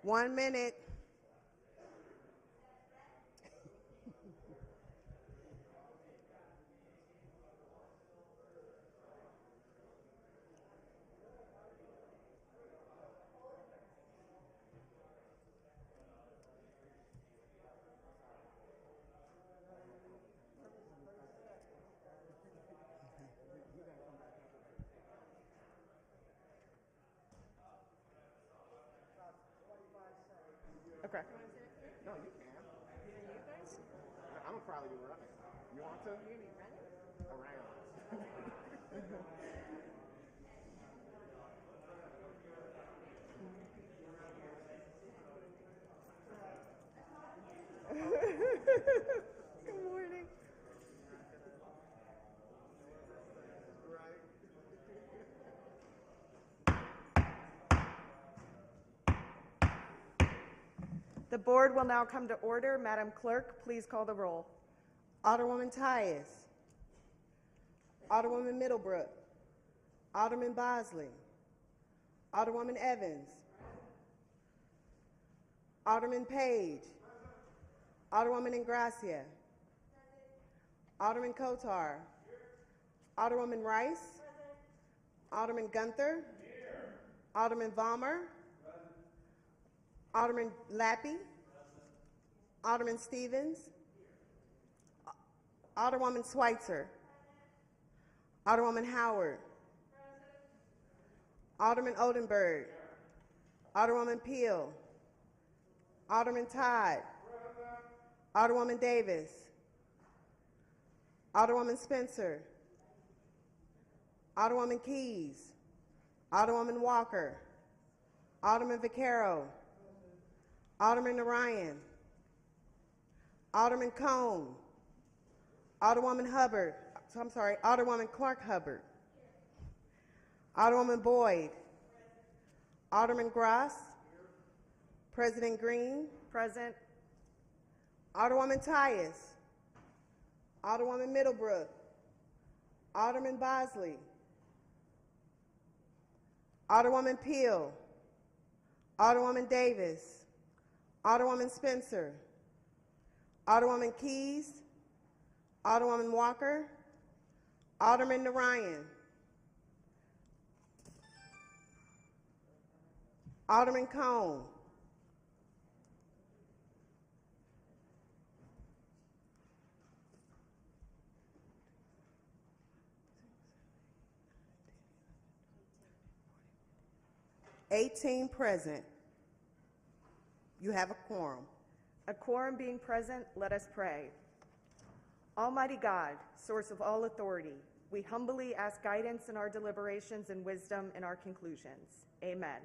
1 minute. Okay. No, you can. I'm gonna probably be running. You want to? You're gonna be running? Good morning. The board will now come to order. Madam Clerk, please call the roll. Alderwoman Tyus. Alderwoman Middlebrook. Alderman Bosley. Alderwoman Evans. Alderman Page. Alderwoman Ingracia. Alderman Kotar. Alderwoman Rice. Alderman Gunther. Alderman Vollmer. Alderman Lappy. Alderman Stevens. Alderwoman Schweitzer. Alderwoman Howard. Alderman Oldenburg. Alderwoman Peel. Alderman Todd. Alderwoman Davis. Alderwoman Spencer. Alderwoman Keys. Alderwoman Walker. Alderman Vaquero. Alderman Narayan. Alderman Cone. Alderwoman Hubbard. Alderwoman Clark Hubbard. Alderwoman Boyd. Alderman Gross. President Green. Present. Alderwoman Tyus. Alderwoman Middlebrook. Alderman Bosley. Alderwoman Peel. Alderwoman Davis. Alderwoman Spencer. Alderwoman Keys. Alderwoman Walker. Alderman Narayan. Alderman Cone. $18 present. You have a quorum. A quorum being present, let us pray. Almighty God, source of all authority, we humbly ask guidance in our deliberations and wisdom in our conclusions. Amen.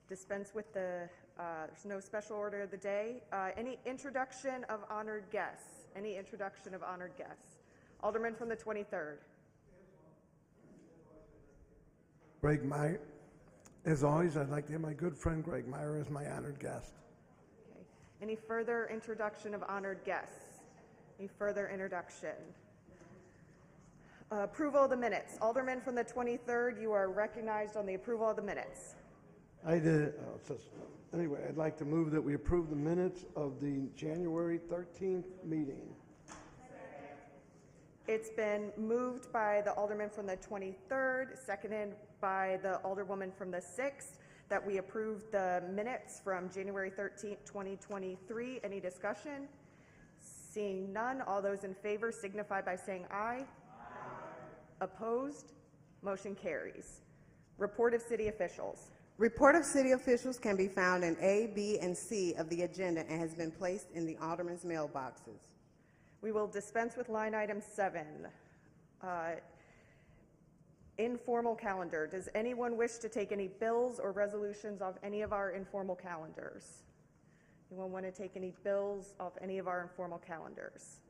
Dispense with the, there's no special order of the day. Any introduction of honored guests? Any introduction of honored guests? Alderman from the 23rd. Greg Meyer. As always, I'd like to have my good friend Greg Meyer as my honored guest. Okay. Any further introduction of honored guests? Any further introduction? Approval of the minutes. Alderman from the 23rd, you are recognized on the approval of the minutes. I did. Anyway, I'd like to move that we approve the minutes of the January 13th meeting. It's been moved by the Alderman from the 23rd, seconded by the Alderwoman from the 6th, that we approve the minutes from January 13th, 2023. Any discussion? Seeing none, all those in favor signify by saying aye. Aye. Opposed? Motion carries. Report of city officials. Report of city officials can be found in A, B, and C of the agenda and has been placed in the alderman's mailboxes. We will dispense with line item 7. Informal calendar. Does anyone wish to take any bills or resolutions off any of our informal calendars? Anyone want to take any bills off any of our informal calendars?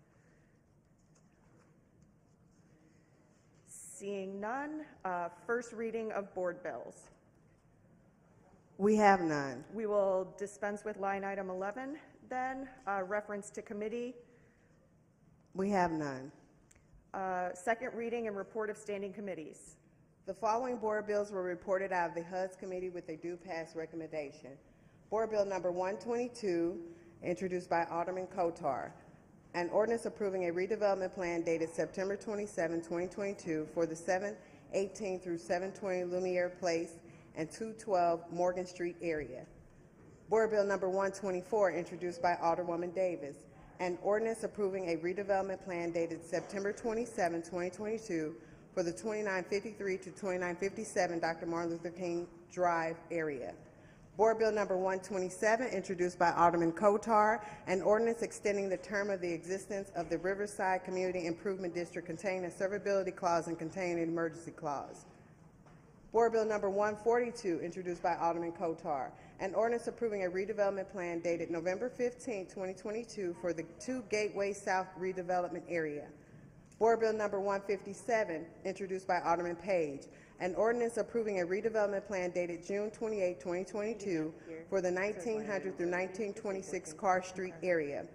Seeing none, first reading of board bills. We have none. We will dispense with line item 11 then, reference to committee. We have none. Second reading and report of standing committees. The following board bills were reported out of the HUD's committee with a due pass recommendation. Board Bill Number 122, introduced by Alderman Kotar, an ordinance approving a redevelopment plan dated September 27, 2022 for the 718 through 720 Lumiere Place and 212 Morgan Street area. Board Bill Number 124, introduced by Alderwoman Davis, an ordinance approving a redevelopment plan dated September 27, 2022 for the 2953 to 2957 Dr. Martin Luther King Drive area. Board Bill Number 127, introduced by Alderman Kotar, an ordinance extending the term of the existence of the Riverside Community Improvement District containing a servability clause and containing an emergency clause. Board Bill Number 142, introduced by Alderman Kotar, an ordinance approving a redevelopment plan dated November 15, 2022 for the 2 Gateway South redevelopment area. Board Bill Number 157, introduced by Alderman Page, an ordinance approving a redevelopment plan dated June 28, 2022 for the 1900 through 1926 Carr Street area.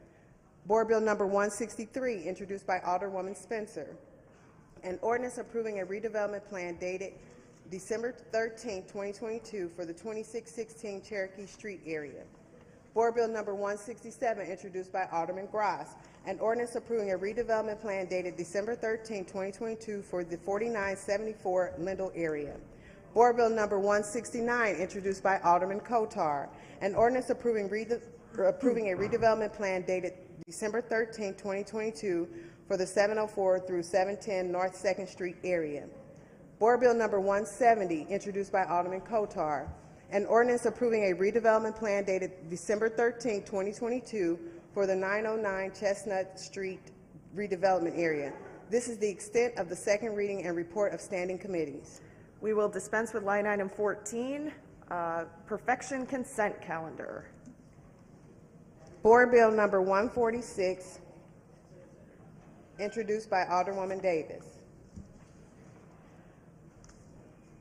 Board Bill Number 163, introduced by Alderwoman Spencer, an ordinance approving a redevelopment plan dated December 13, 2022 for the 2616 Cherokee Street area. Board Bill Number 167, introduced by Alderman Gross, an ordinance approving a redevelopment plan dated December 13, 2022 for the 4974 Lindell area. Board Bill Number 169, introduced by Alderman Kotar, an ordinance approving a redevelopment plan dated December 13, 2022 for the 704 through 710 North 2nd Street area. Board Bill Number 170, introduced by Alderman Kotar, an ordinance approving a redevelopment plan dated December 13, 2022 for the 909 Chestnut Street redevelopment area. This is the extent of the second reading and report of standing committees. We will dispense with line item 14, perfection consent calendar. Board Bill Number 146, introduced by Alderwoman Davis.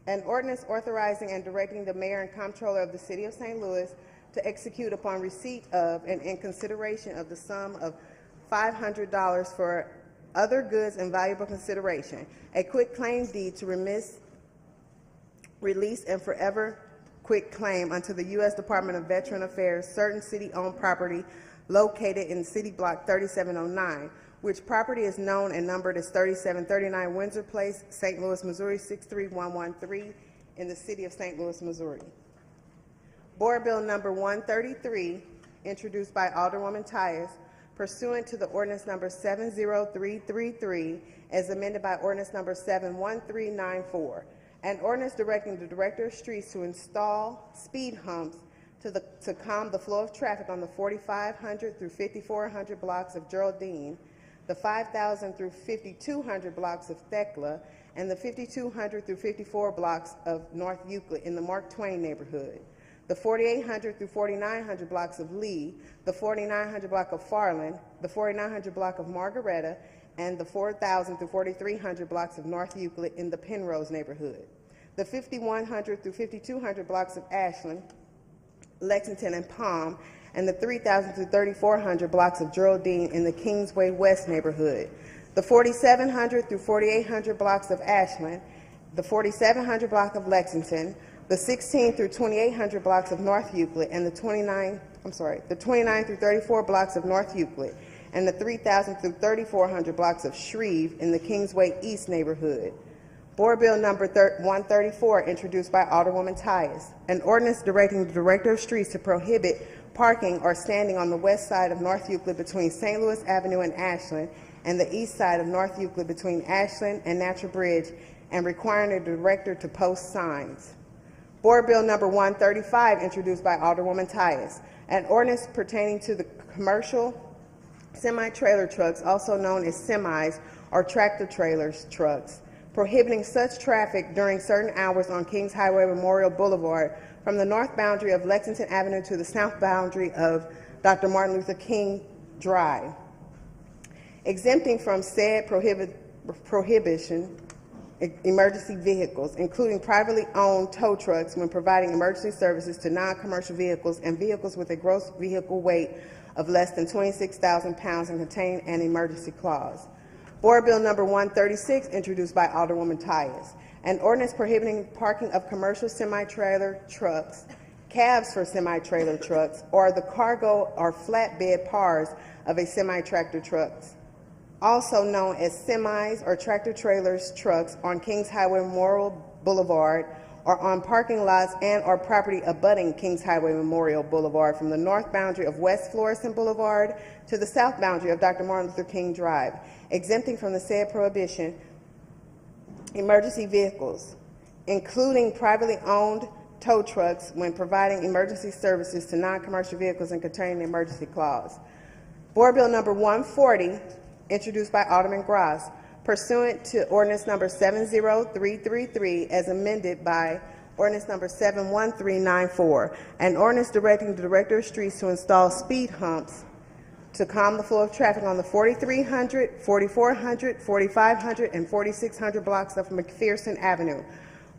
An ordinance authorizing and directing the mayor and comptroller of the city of St. Louis to execute upon receipt of and in consideration of the sum of $500 for other goods and valuable consideration, a quick claim deed to release and forever quick claim unto the U.S. Department of Veteran Affairs certain city-owned property located in City Block 3709, which property is known and numbered as 3739 Windsor Place, St. Louis, Missouri 63113 in the city of St. Louis, Missouri. Board Bill Number 133, introduced by Alderwoman Tyus, pursuant to the ordinance number 70333 as amended by ordinance number 71394, an ordinance directing the Director of Streets to install speed humps to calm the flow of traffic on the 4500 through 5400 blocks of Geraldine, the 5000 through 5200 blocks of Thekla, and the 5200 through 54 blocks of North Euclid in the Mark Twain neighborhood, the 4800 through 4900 blocks of Lee, the 4900 block of Farland, the 4900 block of Margaretta, and the 4000 through 4300 blocks of North Euclid in the Penrose neighborhood, the 5100 through 5200 blocks of Ashland, Lexington, and Palm, and the 3000 through 3400 blocks of Geraldine in the Kingsway West neighborhood, the 4700 through 4800 blocks of Ashland, the 4700 block of Lexington, the 16 through 2800 blocks of North Euclid, and the 29 through 34 blocks of North Euclid, and the 3000 through 3400 blocks of Shreve in the Kingsway East neighborhood. Board Bill Number 134, introduced by Alderwoman Tyus, an ordinance directing the Director of Streets to prohibit parking or standing on the west side of North Euclid between St. Louis Avenue and Ashland, and the east side of North Euclid between Ashland and Natural Bridge, and requiring the Director to post signs. Board Bill Number 135, introduced by Alderwoman Tyus, an ordinance pertaining to the commercial semi-trailer trucks, also known as semis or tractor trailers trucks, prohibiting such traffic during certain hours on Kings Highway Memorial Boulevard from the north boundary of Lexington Avenue to the south boundary of Dr. Martin Luther King Drive, exempting from said prohibition emergency vehicles, including privately owned tow trucks when providing emergency services to non-commercial vehicles and vehicles with a gross vehicle weight of less than 26,000 pounds and contain an emergency clause. Board Bill Number 136, introduced by Alderwoman Tyus, An ordinance prohibiting parking of commercial semi-trailer trucks, cabs for semi-trailer trucks, or the cargo or flatbed cars of a semi-tractor trucks, also known as semis or tractor-trailers trucks on Kings Highway Memorial Boulevard or on parking lots and or property abutting Kings Highway Memorial Boulevard from the north boundary of West Florissant Boulevard to the south boundary of Dr. Martin Luther King Drive, exempting from the said prohibition emergency vehicles, including privately owned tow trucks when providing emergency services to non-commercial vehicles and containing the emergency clause. Board Bill number 140, introduced by Alderman Gross, pursuant to ordinance number 70333 as amended by ordinance number 71394, an ordinance directing the Director of Streets to install speed humps to calm the flow of traffic on the 4300, 4400, 4500, and 4600 blocks of McPherson Avenue,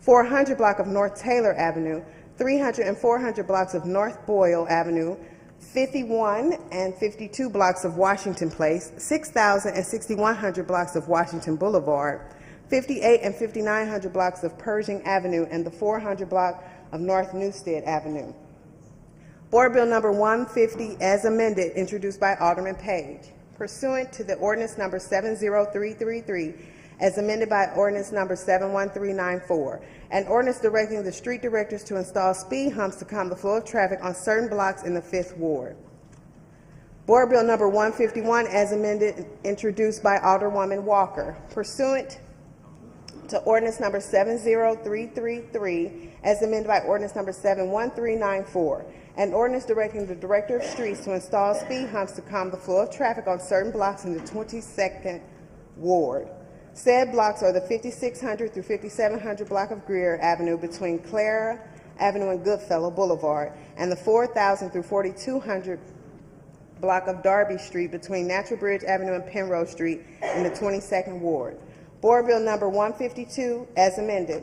400 block of North Taylor Avenue, 300 and 400 blocks of North Boyle Avenue, 51 and 52 blocks of Washington Place, 6,000 and 6,100 blocks of Washington Boulevard, 58 and 5,900 blocks of Pershing Avenue, and the 400 block of North Newstead Avenue. Board Bill number 150 as amended, introduced by Alderman Page, pursuant to the ordinance number 70333 as amended by ordinance number 71394, an ordinance directing the street directors to install speed humps to calm the flow of traffic on certain blocks in the 5th Ward. Board Bill number 151 as amended, introduced by Alderwoman Walker, pursuant to ordinance number 70333 as amended by ordinance number 71394, an ordinance directing the Director of Streets to install speed humps to calm the flow of traffic on certain blocks in the 22nd Ward. Said blocks are the 5600 through 5700 block of Greer Avenue between Clara Avenue and Goodfellow Boulevard, and the 4000 through 4200 block of Darby Street between Natural Bridge Avenue and Penrose Street in the 22nd Ward. Board Bill number 152 as amended,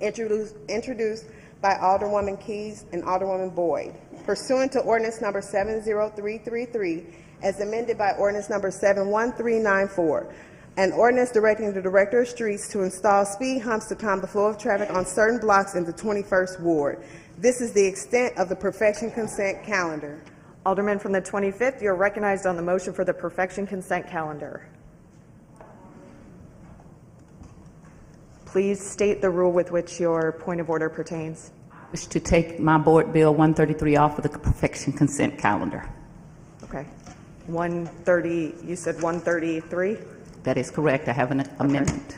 introduced by Alderwoman Keys and Alderwoman Boyd, pursuant to ordinance number 70333 as amended by ordinance number 71394, an ordinance directing the Director of Streets to install speed humps to calm the flow of traffic on certain blocks in the 21st Ward. This is the extent of the perfection consent calendar. Alderman from the 25th, you're recognized on the motion for the perfection consent calendar. Please state the rule with which your point of order pertains. I wish to take my Board Bill 133 off of the perfection consent calendar. Okay. 130, you said 133? That is correct. I have an amendment.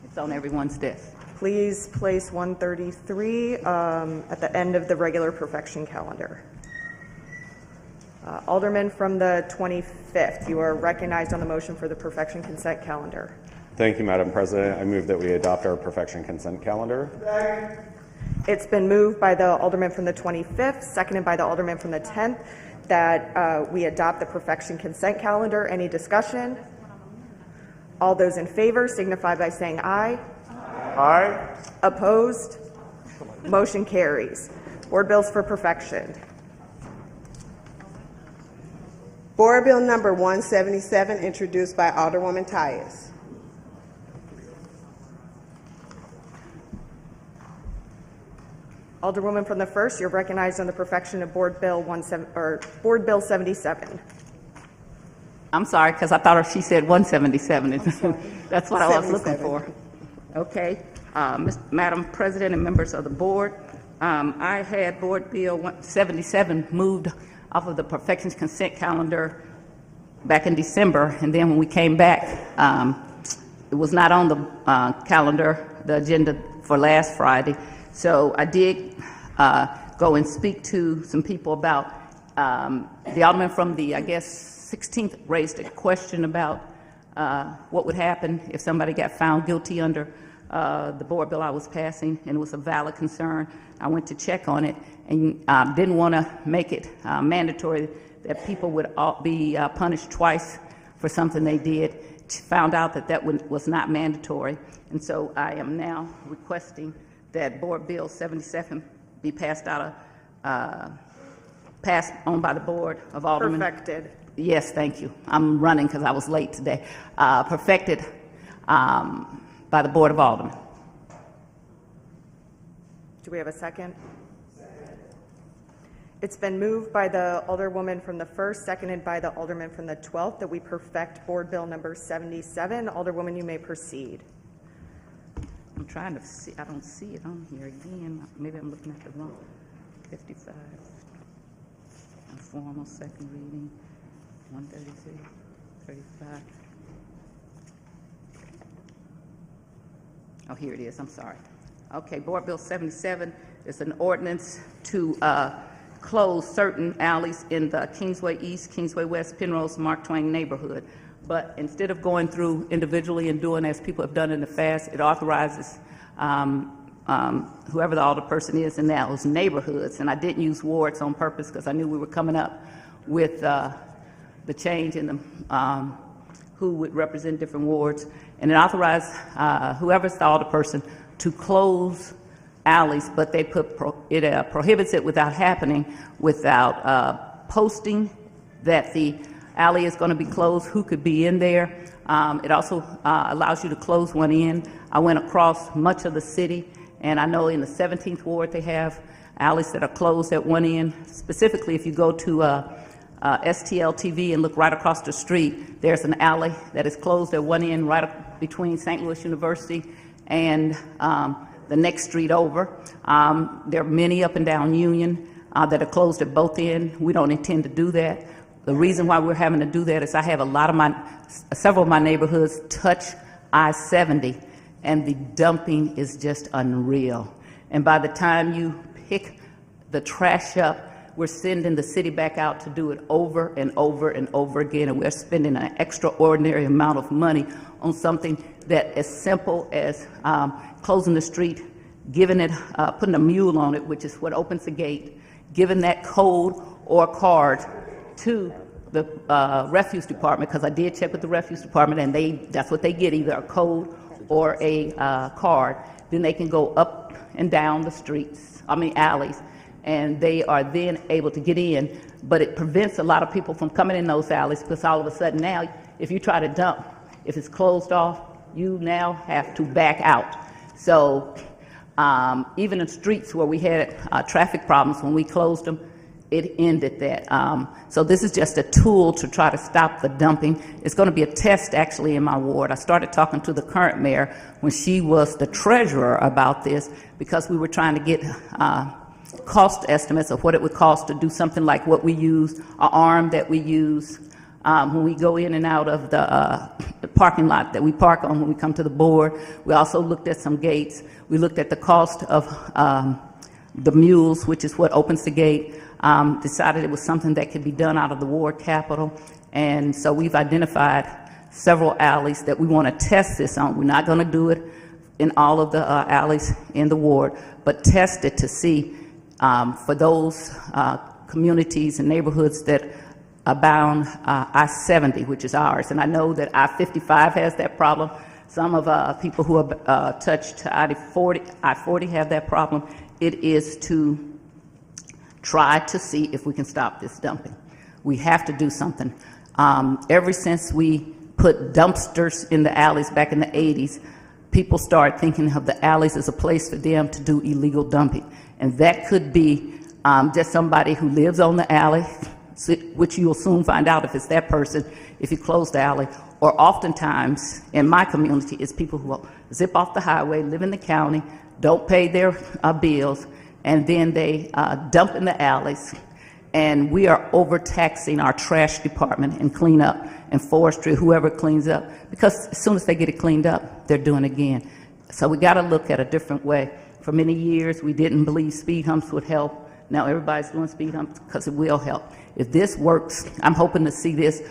It's on everyone's desk. Please place 133 at the end of the regular perfection calendar. Alderman from the 25th, you are recognized on the motion for the perfection consent calendar. Thank you, Madam President. I move that we adopt our perfection consent calendar. It's been moved by the Alderman from the 25th, seconded by the Alderman from the 10th, that we adopt the perfection consent calendar. Any discussion? All those in favor signify by saying aye. Aye. Opposed? Motion carries. Board bills for perfection. Board Bill number 177, introduced by Alderwoman Tyus. Alderwoman from the 1st, you're recognized on the perfection of Board Bill 77. I'm sorry, because I thought she said 177. That's what I was looking for. Okay. Madam President and members of the board, I had Board Bill 177 moved off of the perfection consent calendar back in December, and then when we came back, it was not on the calendar, the agenda for last Friday. So I did go and speak to some people about the alderman from the, I guess, 16th raised a question about what would happen if somebody got found guilty under the board bill I was passing, and it was a valid concern. I went to check on it and didn't want to make it mandatory that people would be punished twice for something they did. Found out that that was not mandatory, and so I am now requesting that Board Bill 77 be passed out of, passed on by the Board of Aldermen. Perfected. Yes, thank you. I'm running because I was late today. Perfected by the Board of Aldermen. Do we have a second? It's been moved by the Alderwoman from the 1st, seconded by the Alderman from the 12th, that we perfect Board Bill number 77. Alderwoman, you may proceed. I'm trying to see, I don't see it on here again. Maybe I'm looking at the wrong. 55. Informal second reading. 133, 35. Oh, here it is, I'm sorry. Okay, Board Bill 77 is an ordinance to close certain alleys in the Kingsway East, Kingsway West, Penrose, Mark Twain neighborhood. But instead of going through individually and doing as people have done in the past, it authorizes whoever the alderperson is in those neighborhoods. And I didn't use wards on purpose because I knew we were coming up with the change in the who would represent different wards. And it authorized whoever's the alderperson to close alleys, but they put it prohibits it without happening, without posting that the alley is going to be closed, who could be in there. It also allows you to close one end. I went across much of the city, and I know in the 17th ward they have alleys that are closed at one end. Specifically, if you go to STL TV and look right across the street, there's an alley that is closed at one end right between St. Louis University and the next street over. There are many up and down Union that are closed at both ends. We don't intend to do that. The reason why we're having to do that is I have several of my neighborhoods touch I-70, and the dumping is just unreal. And by the time you pick the trash up, we're sending the city back out to do it over and over and over again, and we're spending an extraordinary amount of money on something that as simple as closing the street, giving it, putting a mule on it, which is what opens the gate, giving that code or card to the refuse department, because I did check with the refuse department, and that's what they get, either a code or a card. Then they can go up and down the streets, alleys, and they are then able to get in. But it prevents a lot of people from coming in those alleys, because all of a sudden now, if you try to dump, if it's closed off, you now have to back out. So even in streets where we had traffic problems, when we closed them, it ended that. So this is just a tool to try to stop the dumping. It's going to be a test actually in my ward. I started talking to the current mayor when she was the treasurer about this, because we were trying to get cost estimates of what it would cost to do something like what we use, an arm that we use when we go in and out of the parking lot that we park on when we come to the board. We also looked at some gates. We looked at the cost of the mules, which is what opens the gate. Decided it was something that could be done out of the ward capital. And so we've identified several alleys that we want to test this on. We're not going to do it in all of the alleys in the ward, but test it to see for those communities and neighborhoods that abound I-70, which is ours. And I know that I-55 has that problem. Some of people who are touched I-40 have that problem. It is to try to see if we can stop this dumping. We have to do something. Ever since we put dumpsters in the alleys back in the 80s, people started thinking of the alleys as a place for them to do illegal dumping. And that could be just somebody who lives on the alley, which you'll soon find out if it's that person, if you close the alley. Or oftentimes, in my community, it's people who will zip off the highway, live in the county, don't pay their bills, and then they dump in the alleys. And we are overtaxing our trash department and cleanup and forestry, whoever cleans up, because as soon as they get it cleaned up, they're doing it again. So we got to look at a different way. For many years, we didn't believe speed humps would help. Now everybody's doing speed humps because it will help. If this works, I'm hoping to see this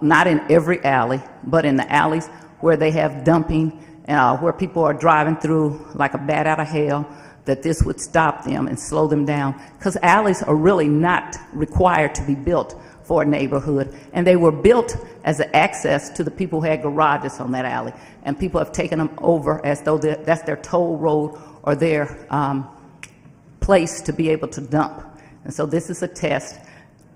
not in every alley, but in the alleys where they have dumping, where people are driving through like a bat out of hell, that this would stop them and slow them down. Because alleys are really not required to be built for a neighborhood, and they were built as an access to the people who had garages on that alley, and people have taken them over as though that's their toll road or their place to be able to dump. And so this is a test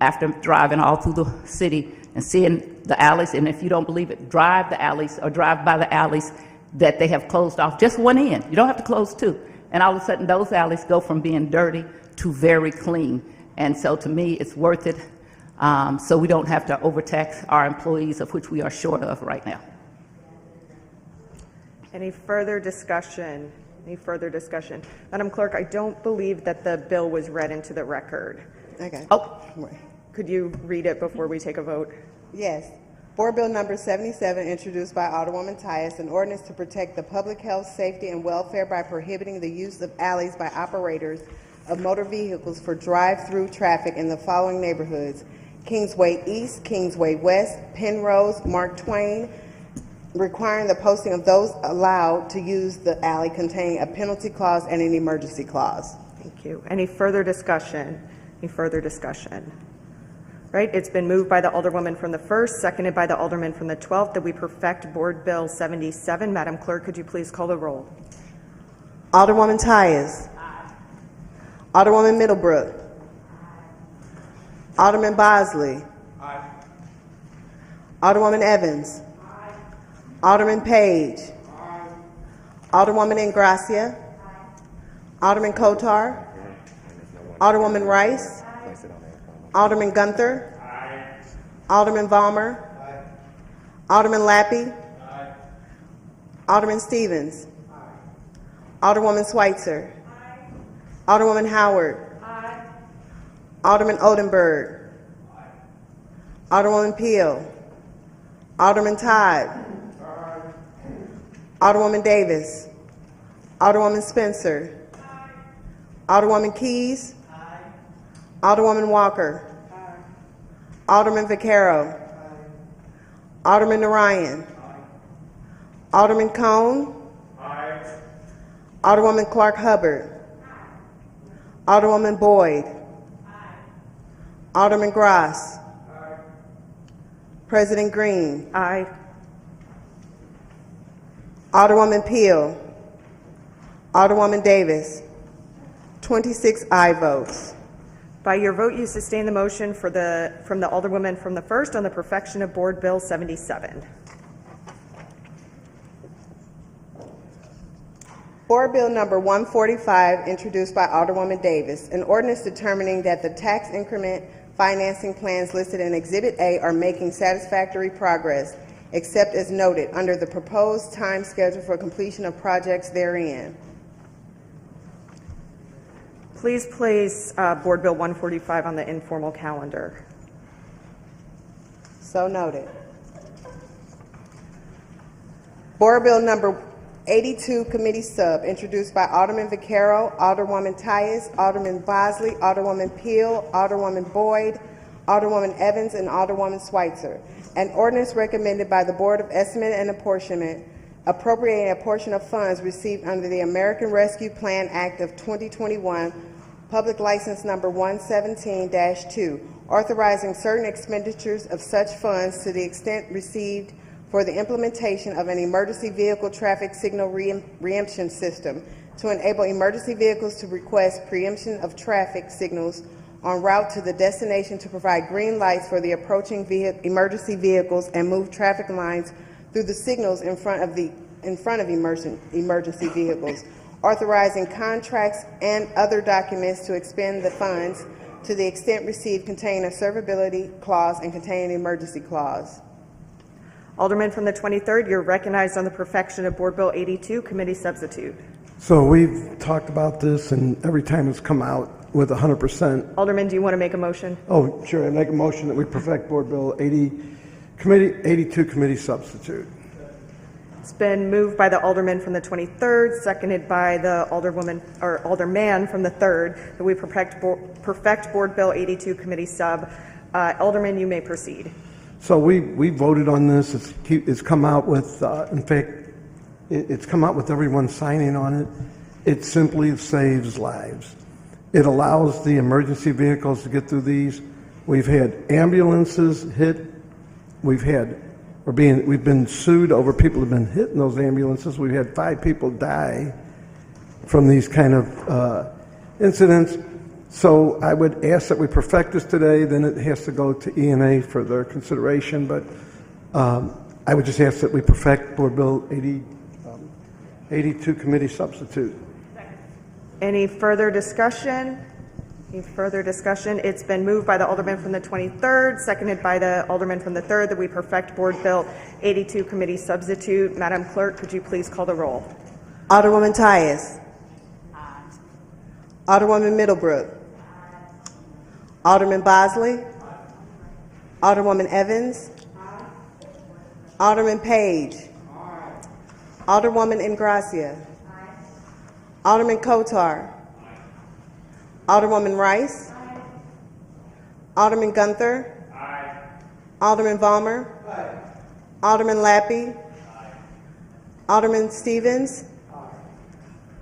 after driving all through the city and seeing the alleys. And if you don't believe it, drive the alleys or drive by the alleys that they have closed off just one end. You don't have to close two. And all of a sudden, those alleys go from being dirty to very clean. And so to me, it's worth it, so we don't have to overtax our employees, of which we are short of right now. Any further discussion? Any further discussion? Madam Clerk, I don't believe that the bill was read into the record. Okay. Oh, Could you read it before we take a vote? Yes. Board Bill Number 77, introduced by Alderwoman Tyus, an ordinance to protect the public health, safety, and welfare by prohibiting the use of alleys by operators of motor vehicles for drive-through traffic in the following neighborhoods: Kingsway East, Kingsway West, Penrose, Mark Twain, requiring the posting of those allowed to use the alley containing a penalty clause and an emergency clause. Thank you. Any further discussion? Any further discussion? Right, it's been moved by the Alderwoman from the 1st, seconded by the Alderman from the 12th, that we perfect Board Bill 77. Madam Clerk, could you please call the roll? Alderwoman Tyus. Alderwoman Middlebrook. Alderman Bosley. Alderwoman Evans. Alderman Page. Alderwoman Ingracia. Alderman Kotar. Alderwoman Rice. Alderman Gunther. Alderman Vollmer. Alderman Lappy. Alderman Stevens. Alderwoman Schweitzer. Alderwoman Howard. Alderman Oldenburg. Alderwoman Peel. Alderman Todd. Alderwoman Davis. Alderwoman Spencer. Alderwoman Keys. Alderwoman Walker. Alderman Vaquero. Alderman Narayan. Alderman Cone. Alderwoman Clark Hubbard. Alderwoman Boyd. Alderman Gross. President Green. Aye. Alderwoman Peel. Alderwoman Davis. 26 aye votes. By your vote, you sustain the motion from the Alderwoman from the 1st on the perfection of Board Bill 77. Board Bill Number 145, introduced by Alderwoman Davis, an ordinance determining that the tax increment financing plans listed in Exhibit A are making satisfactory progress, except as noted under the proposed time schedule for completion of projects therein. Please place Board Bill 145 on the informal calendar. So noted. Board Bill Number 82, Committee Sub, introduced by Alderman Vaquero, Alderwoman Tyus, Alderman Bosley, Alderwoman Peel, Alderwoman Boyd, Alderwoman Evans, and Alderwoman Schweitzer. An ordinance recommended by the Board of Estimate and Apportionment, appropriating a portion of funds received under the American Rescue Plan Act of 2021, Public License Number 117-2, authorizing certain expenditures of such funds to the extent received for the implementation of an emergency vehicle traffic signal preemption system to enable emergency vehicles to request preemption of traffic signals en route to the destination, to provide green lights for the approaching emergency vehicles and move traffic lines through the signals in front of emergency vehicles, authorizing contracts and other documents to expend the funds to the extent received containing a servability clause and containing an emergency clause. Alderman from the 23rd, you're recognized on the perfection of Board Bill 82, Committee Substitute. So we've talked about this, and every time it's come out with 100%. Alderman, do you want to make a motion? Oh, sure. I make a motion that we perfect Board Bill 82, Committee Substitute. It's been moved by the Alderman from the 23rd, seconded by the Alderwoman or Alderman from the 3rd, that we perfect Board Bill 82, Committee Sub. Alderman, you may proceed. So we voted on this. It's come out with, in fact, it's come out with everyone signing on it. It simply saves lives. It allows the emergency vehicles to get through these. We've had ambulances hit. We've been sued over people who've been hit in those ambulances. We've had 5 people die from these kind of incidents. So I would ask that we perfect this today. Then it has to go to E&A for their consideration. But I would just ask that we perfect Board Bill 82 committee substitute. Any further discussion? Any further discussion? It's been moved by the Alderman from the 23rd, seconded by the Alderman from the 3rd, that we perfect Board Bill 82 committee substitute. Madam Clerk, could you please call the roll? Alderwoman Tyus. Alderwoman Middlebrook. Alderman Bosley. Alderwoman Evans. Alderman Page. Alderwoman Ingracia. Alderman Kotar. Alderwoman Rice. Alderman Gunther. Alderman Vollmer. Alderman Lappy. Alderman Stevens.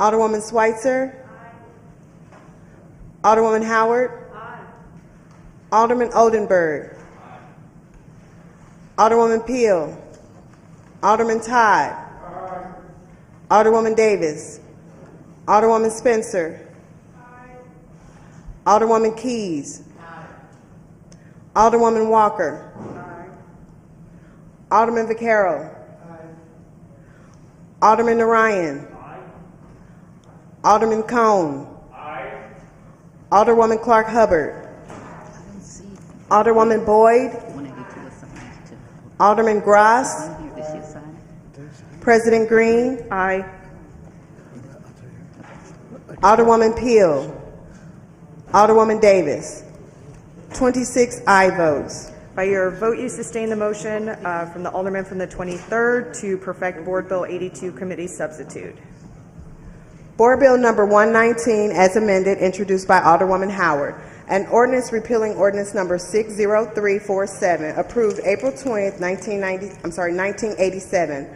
Alderwoman Schweitzer. Alderwoman Howard. Alderman Oldenburg. Alderwoman Peel. Alderman Todd. Alderwoman Davis. Alderwoman Spencer. Alderwoman Keys. Alderwoman Walker. Alderman Vaquero. Alderman Narayan. Alderman Cone. Alderwoman Clark Hubbard. Alderwoman Boyd. 182 assigned to. Alderman Gross. Did she assign? President Green. Aye. Alderwoman Peel. Alderwoman Davis. 26 aye votes. By your vote, you sustain the motion from the Alderman from the 23rd to perfect Board Bill 82 committee substitute. Board Bill number 119 as amended, introduced by Alderwoman Howard. An ordinance repealing ordinance number 60347, approved April 20th, 1987,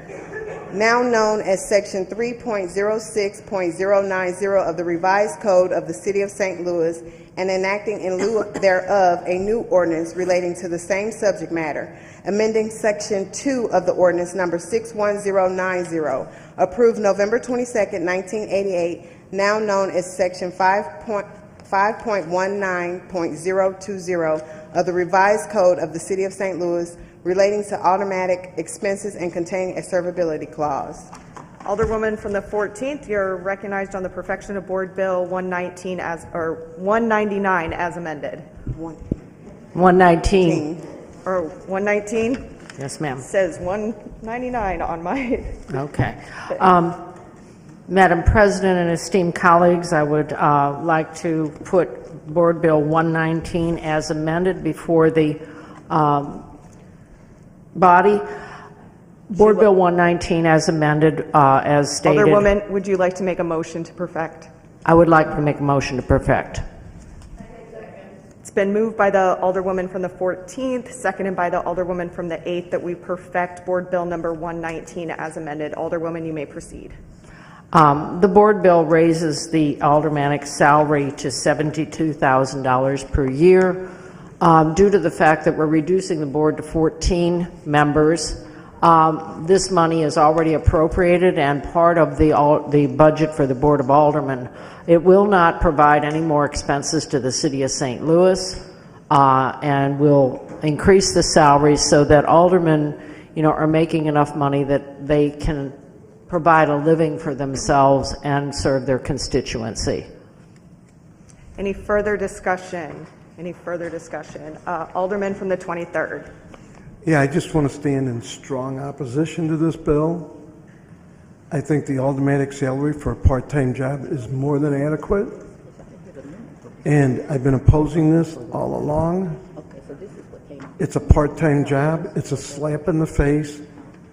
now known as section 3.06.090 of the revised code of the City of St. Louis, and enacting in lieu thereof a new ordinance relating to the same subject matter, amending section 2 of the ordinance number 61090, approved November 22nd, 1988, now known as section 5.19.020 of the revised code of the City of St. Louis, relating to automatic expenses and containing a servability clause. Alderwoman from the 14th, you're recognized on the perfection of Board Bill 199 as amended. 119. Or 119? Yes, ma'am. Says 199 on my... Okay. Madam President and esteemed colleagues, I would like to put Board Bill 119 as amended before the body. Board Bill 119 as amended, as stated. Alderwoman, would you like to make a motion to perfect? I would like to make a motion to perfect. It's been moved by the Alderwoman from the 14th, seconded by the Alderwoman from the 8th, that we perfect Board Bill number 119 as amended. Alderwoman, you may proceed. The board bill raises the aldermanic salary to $72,000 per year. Due to the fact that we're reducing the board to 14 members, this money is already appropriated and part of the budget for the Board of Aldermen. It will not provide any more expenses to the City of St. Louis, and will increase the salaries so that aldermen, are making enough money that they can provide a living for themselves and serve their constituency. Any further discussion? Any further discussion? Alderman from the 23rd. Yeah, I just want to stand in strong opposition to this bill. I think the aldermanic salary for a part-time job is more than adequate. And I've been opposing this all along. It's a part-time job. It's a slap in the face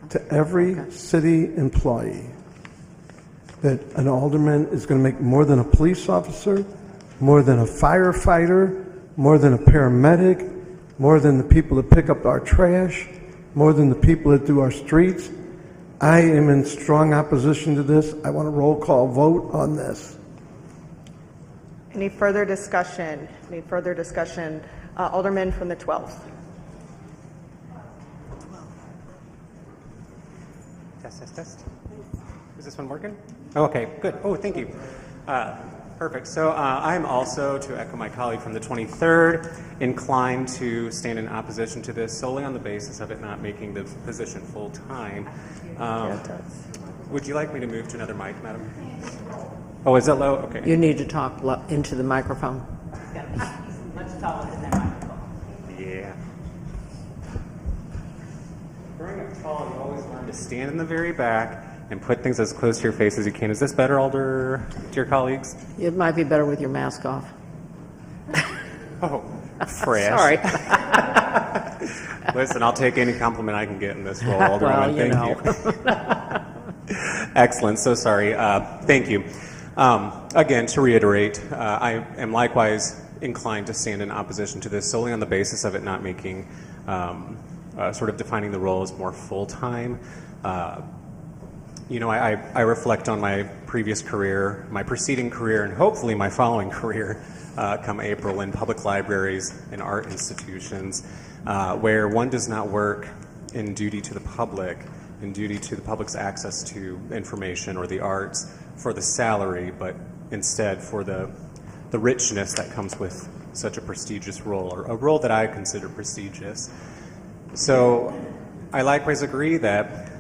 to every city employee that an alderman is going to make more than a police officer, more than a firefighter, more than a paramedic, more than the people that pick up our trash, more than the people that do our streets. I am in strong opposition to this. I want a roll call vote on this. Any further discussion? Any further discussion? Alderman from the 12th. Test. Is this one working? Oh, okay, good. Oh, thank you. Perfect. So I'm also, to echo my colleague from the 23rd, inclined to stand in opposition to this solely on the basis of it not making the position full-time. Would you like me to move to another mic, madam? Oh, is that low? Okay. You need to talk into the microphone. Much taller than that microphone. Yeah. Growing up tall, you always learn to stand in the very back and put things as close to your face as you can. Is this better, dear colleagues? It might be better with your mask off. Oh, fresh. Sorry. Listen, I'll take any compliment I can get in this role, Alderman. Well, you Thank know. you. Excellent. So sorry. Thank you. Again, to reiterate, I am likewise inclined to stand in opposition to this solely on the basis of it not making, sort of defining the role as more full-time. I reflect on my previous career, my preceding career, and hopefully my following career come April in public libraries and art institutions, where one does not work in duty to the public, in duty to the public's access to information or the arts for the salary, but instead for the richness that comes with such a prestigious role, or a role that I consider prestigious. So I likewise agree that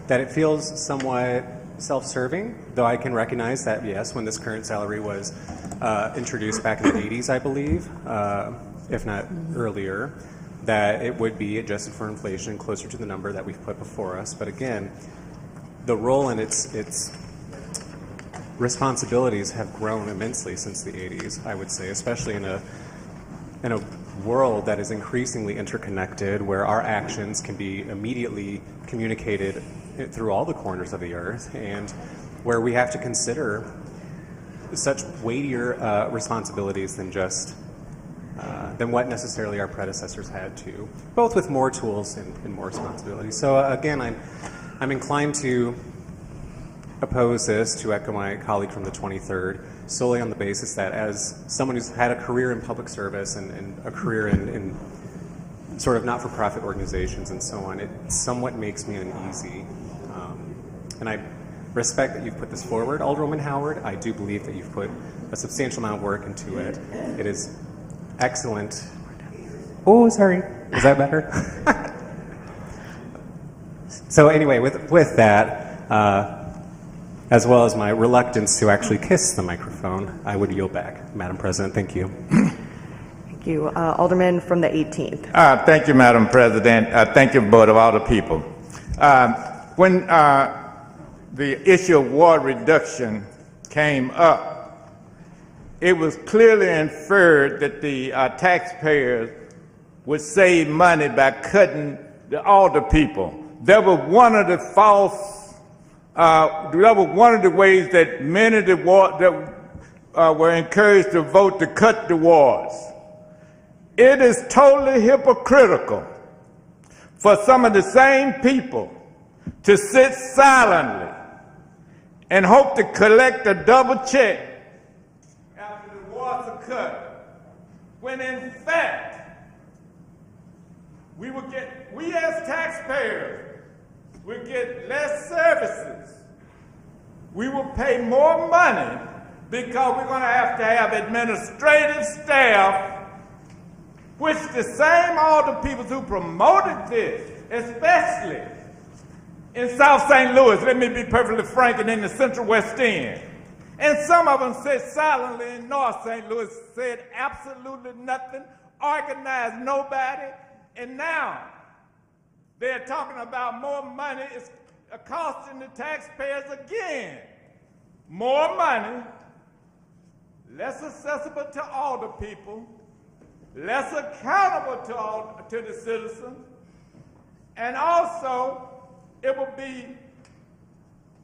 it feels somewhat self-serving, though I can recognize that, yes, when this current salary was introduced back in the 80s, I believe, if not earlier, that it would be adjusted for inflation closer to the number that we've put before us. But again, the role and its responsibilities have grown immensely since the 80s, I would say, especially in a world that is increasingly interconnected, where our actions can be immediately communicated through all the corners of the earth, and where we have to consider such weightier responsibilities than just than what necessarily our predecessors had to, both with more tools and more responsibilities. So again, I'm inclined to oppose this, to echo my colleague from the 23rd, solely on the basis that as someone who's had a career in public service and a career in sort of not-for-profit organizations and so on, it somewhat makes me uneasy. And I respect that you've put this forward, Alderwoman Howard. I do believe that you've put a substantial amount of work into it. It is excellent. Oh, sorry. Is that better? So anyway, with that, as well as my reluctance to actually kiss the microphone, I would yield back. Madam President, thank you. Thank you. Alderman from the 18th. Thank you, Madam President. Thank you, Board of all the people. When the issue of ward reduction came up, it was clearly inferred that the taxpayers would save money by cutting the alder people. That was one of the ways that many of the wards that were encouraged to vote to cut the wards. It is totally hypocritical for some of the same people to sit silently and hope to collect a double check after the wards are cut, when in fact we as taxpayers will get less services. We will pay more money because we're going to have administrative staff, which the same alder people who promoted this, especially in South St. Louis, let me be perfectly frank, and in the Central West End. And some of them said silently in North St. Louis, said absolutely nothing, organized nobody, and now they're talking about more money is costing the taxpayers again. More money, less accessible to all the people, less accountable to the citizens, and also it will be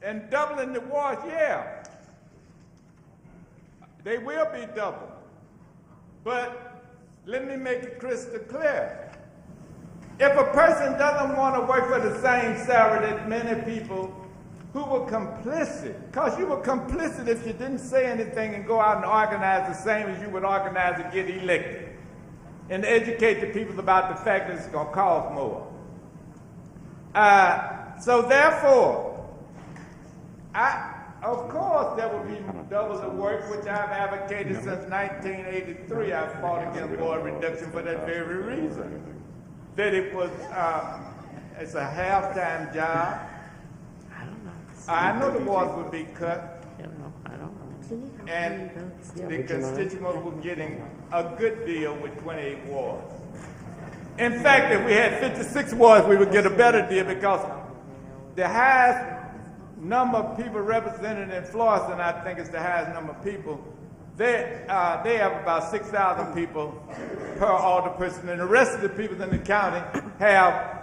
in doubling the wards, yeah. They will be doubled. But let me make it crystal clear. If a person doesn't want to work for the same salary that many people who were complicit, because you were complicit if you didn't say anything and go out and organize the same as you would organize to get elected, and educate the people about the fact that it's going to cost more. So therefore, of course there will be double the work, which I've advocated since 1983. I've fought against board reduction for that very reason. That it was it's a half-time job. I don't know. I know the wards would be cut, I don't know. and the constituents were getting a good deal with 28 wards. In fact, if we had 56 wards, we would get a better deal because the highest number of people represented in Florissant, I think it's the highest number of people, they have about 6,000 people per alderperson, and the rest of the people in the county have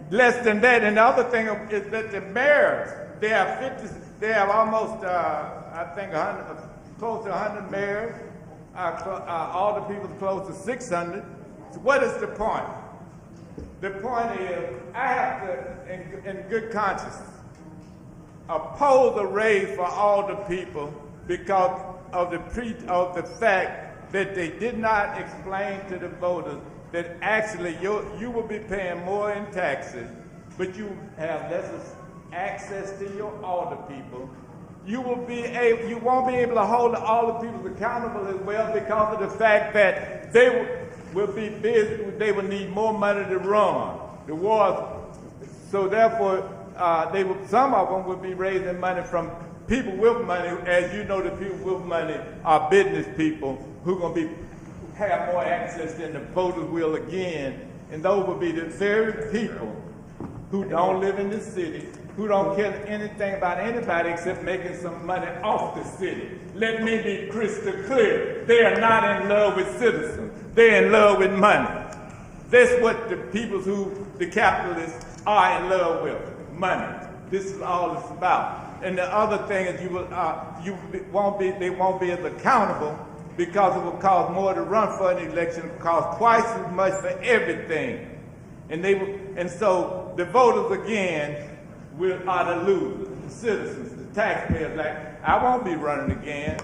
less than that. And the other thing is that the mayors, they have almost, I think, close to 100 mayors. All the people close to 600. So what is the point? The point is, I have to, in good conscience, oppose a raise for all the people because of the fact that they did not explain to the voters that actually you will be paying more in taxes, but you have less access to your older people. You won't be able to hold all the people accountable as well because of the fact that they will be busy. They will need more money to run the wars. So therefore, some of them will be raising money from people with money. As you know, the people with money are business people who are going to have more access than the voters will again. And those will be the very people who don't live in the city, who don't care anything about anybody except making some money off the city. Let me be crystal clear. They are not in love with citizens. They're in love with money. That's what the people the capitalists are in love with, money. This is all it's about. And the other thing is they won't be as accountable because it will cost more to run for an election. It will cost twice as much for everything. And so the voters again are the losers, the citizens, the taxpayers. Like, I won't be running again,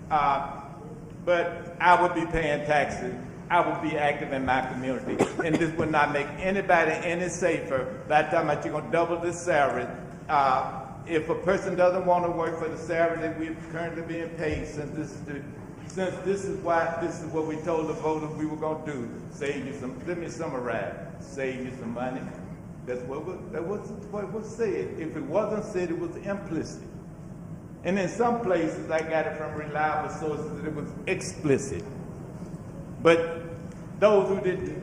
but I will be paying taxes. I will be active in my community. And this will not make anybody any safer. By the time you're going to double the salary, if a person doesn't want to work for the salary that we're currently being paid, since this is what we told the voters we were going to do, save you some. Let me summarize. Save you some money. That was said. If it wasn't said, it was implicit. And in some places, I got it from reliable sources that it was explicit. But those who didn't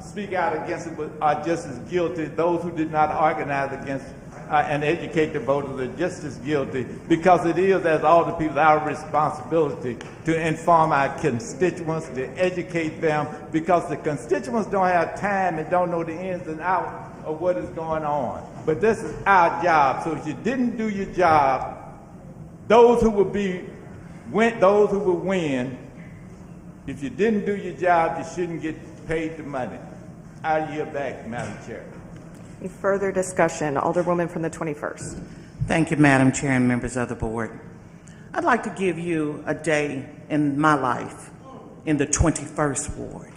speak out against it are just as guilty. Those who did not organize against and educate the voters are just as guilty, because it is, as all the people, our responsibility to inform our constituents, to educate them, because the constituents don't have time and don't know the ins and outs of what is going on. But this is our job. So if you didn't do your job, those who will win. If you didn't do your job, you shouldn't get paid the money. I yield back, Madam Chair. Any further discussion? Alderwoman from the 21st. Thank you, Madam Chair and members of the board. I'd like to give you a day in my life in the 21st Ward.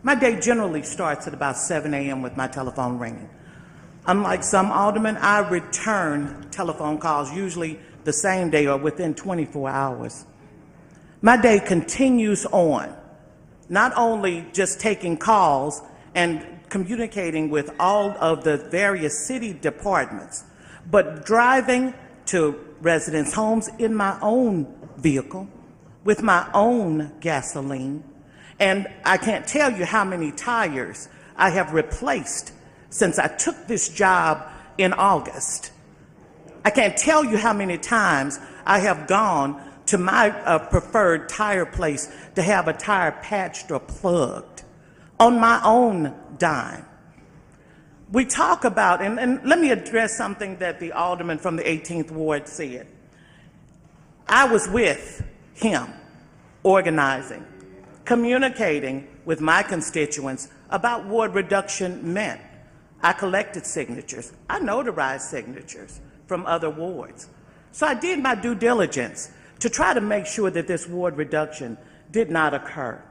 My day generally starts at about 7 a.m. with my telephone ringing. Unlike some aldermen, I return telephone calls usually the same day or within 24 hours. My day continues on, not only just taking calls and communicating with all of the various city departments, but driving to residents' homes in my own vehicle, with my own gasoline. And I can't tell you how many tires I have replaced since I took this job in August. I can't tell you how many times I have gone to my preferred tire place to have a tire patched or plugged on my own dime. We talk about, and let me address something that the alderman from the 18th Ward said. I was with him organizing, communicating with my constituents about what reduction meant. I collected signatures. I notarized signatures from other wards. So I did my due diligence to try to make sure that this ward reduction did not occur.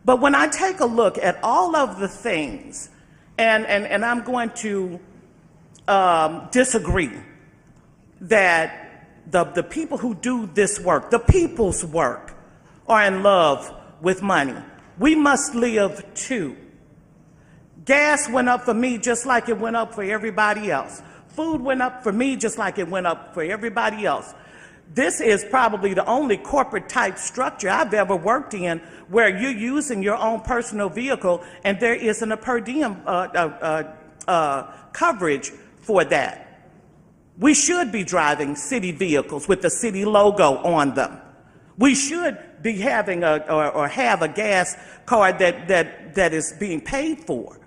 But when I take a look at all of the things, and I'm going to disagree that the people who do this work, the people's work, are in love with money. We must live too. Gas went up for me just like it went up for everybody else. Food went up for me just like it went up for everybody else. This is probably the only corporate type structure I've ever worked in where you're using your own personal vehicle and there isn't a per diem coverage for that. We should be driving city vehicles with the city logo on them. We should be having or have a gas card that is being paid for.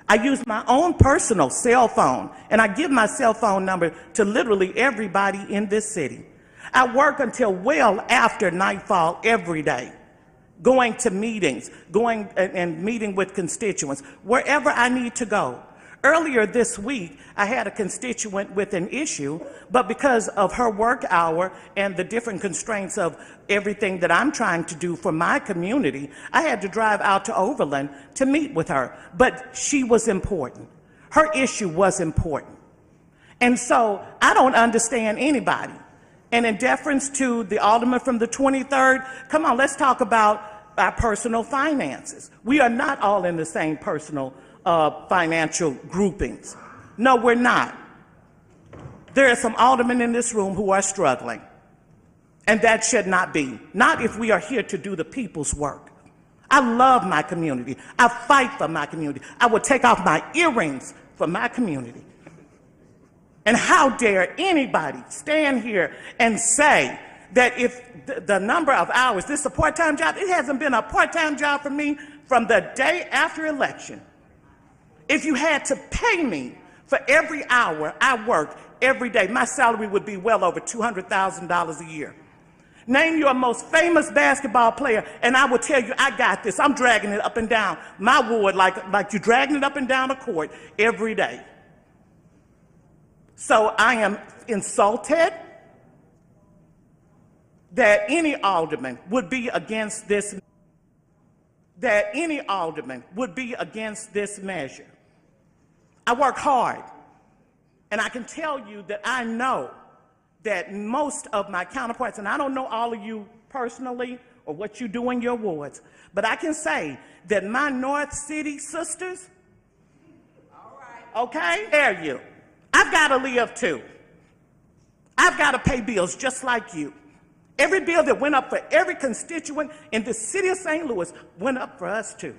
I use my own personal cell phone, and I give my cell phone number to literally everybody in this city. I work until well after nightfall every day, going to meetings, going and meeting with constituents, wherever I need to go. Earlier this week, I had a constituent with an issue, but because of her work hour and the different constraints of everything that I'm trying to do for my community, I had to drive out to Overland to meet with her. But she was important. Her issue was important. And so I don't understand anybody. And in deference to the alderman from the 23rd, come on, let's talk about our personal finances. We are not all in the same personal financial groupings. No, we're not. There are some aldermen in this room who are struggling, and that should not be. Not if we are here to do the people's work. I love my community. I fight for my community. I would take off my earrings for my community. And how dare anybody stand here and say that if the number of hours, this is a part-time job, it hasn't been a part-time job for me from the day after election. If you had to pay me for every hour I work every day, my salary would be well over $200,000 a year. Name your most famous basketball player, and I will tell you, I got this. I'm dragging it up and down my ward like you're dragging it up and down a court every day. So I am insulted that any alderman would be against this, measure. I work hard, and I can tell you that I know that most of my counterparts, and I don't know all of you personally or what you do in your wards, but I can say that my North City sisters, all right, okay, dare you. I've got to live too. I've got to pay bills just like you. Every bill that went up for every constituent in the city of St. Louis went up for us too.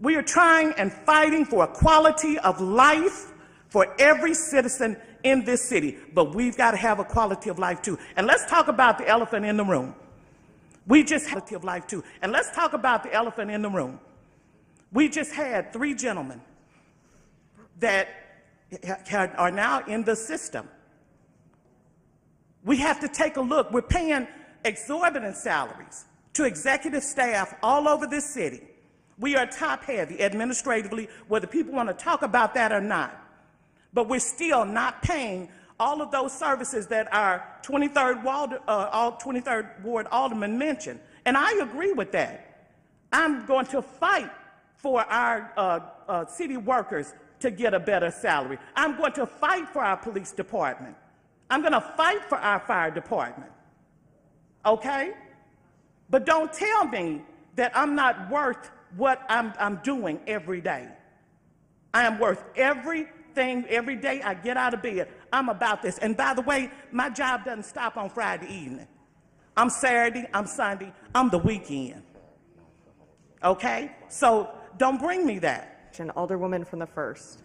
We are trying and fighting for a quality of life for every citizen in this city, but we've got to have a quality of life too. And let's talk about the elephant in the room. We just had a quality of life too. And let's talk about the elephant in the room. We just had 3 gentlemen that are now in the system. We have to take a look. We're paying exorbitant salaries to executive staff all over this city. We are top heavy administratively, whether people want to talk about that or not. But we're still not paying all of those services that our 23rd Ward Alderman mentioned. And I agree with that. I'm going to fight for our city workers to get a better salary. I'm going to fight for our police department. I'm going to fight for our fire department. Okay? But don't tell me that I'm not worth what I'm doing every day. I am worth everything every day I get out of bed. I'm about this. And by the way, my job doesn't stop on Friday evening. I'm Saturday, I'm Sunday, I'm the weekend. Okay? So don't bring me that. And Alderwoman from the 1st.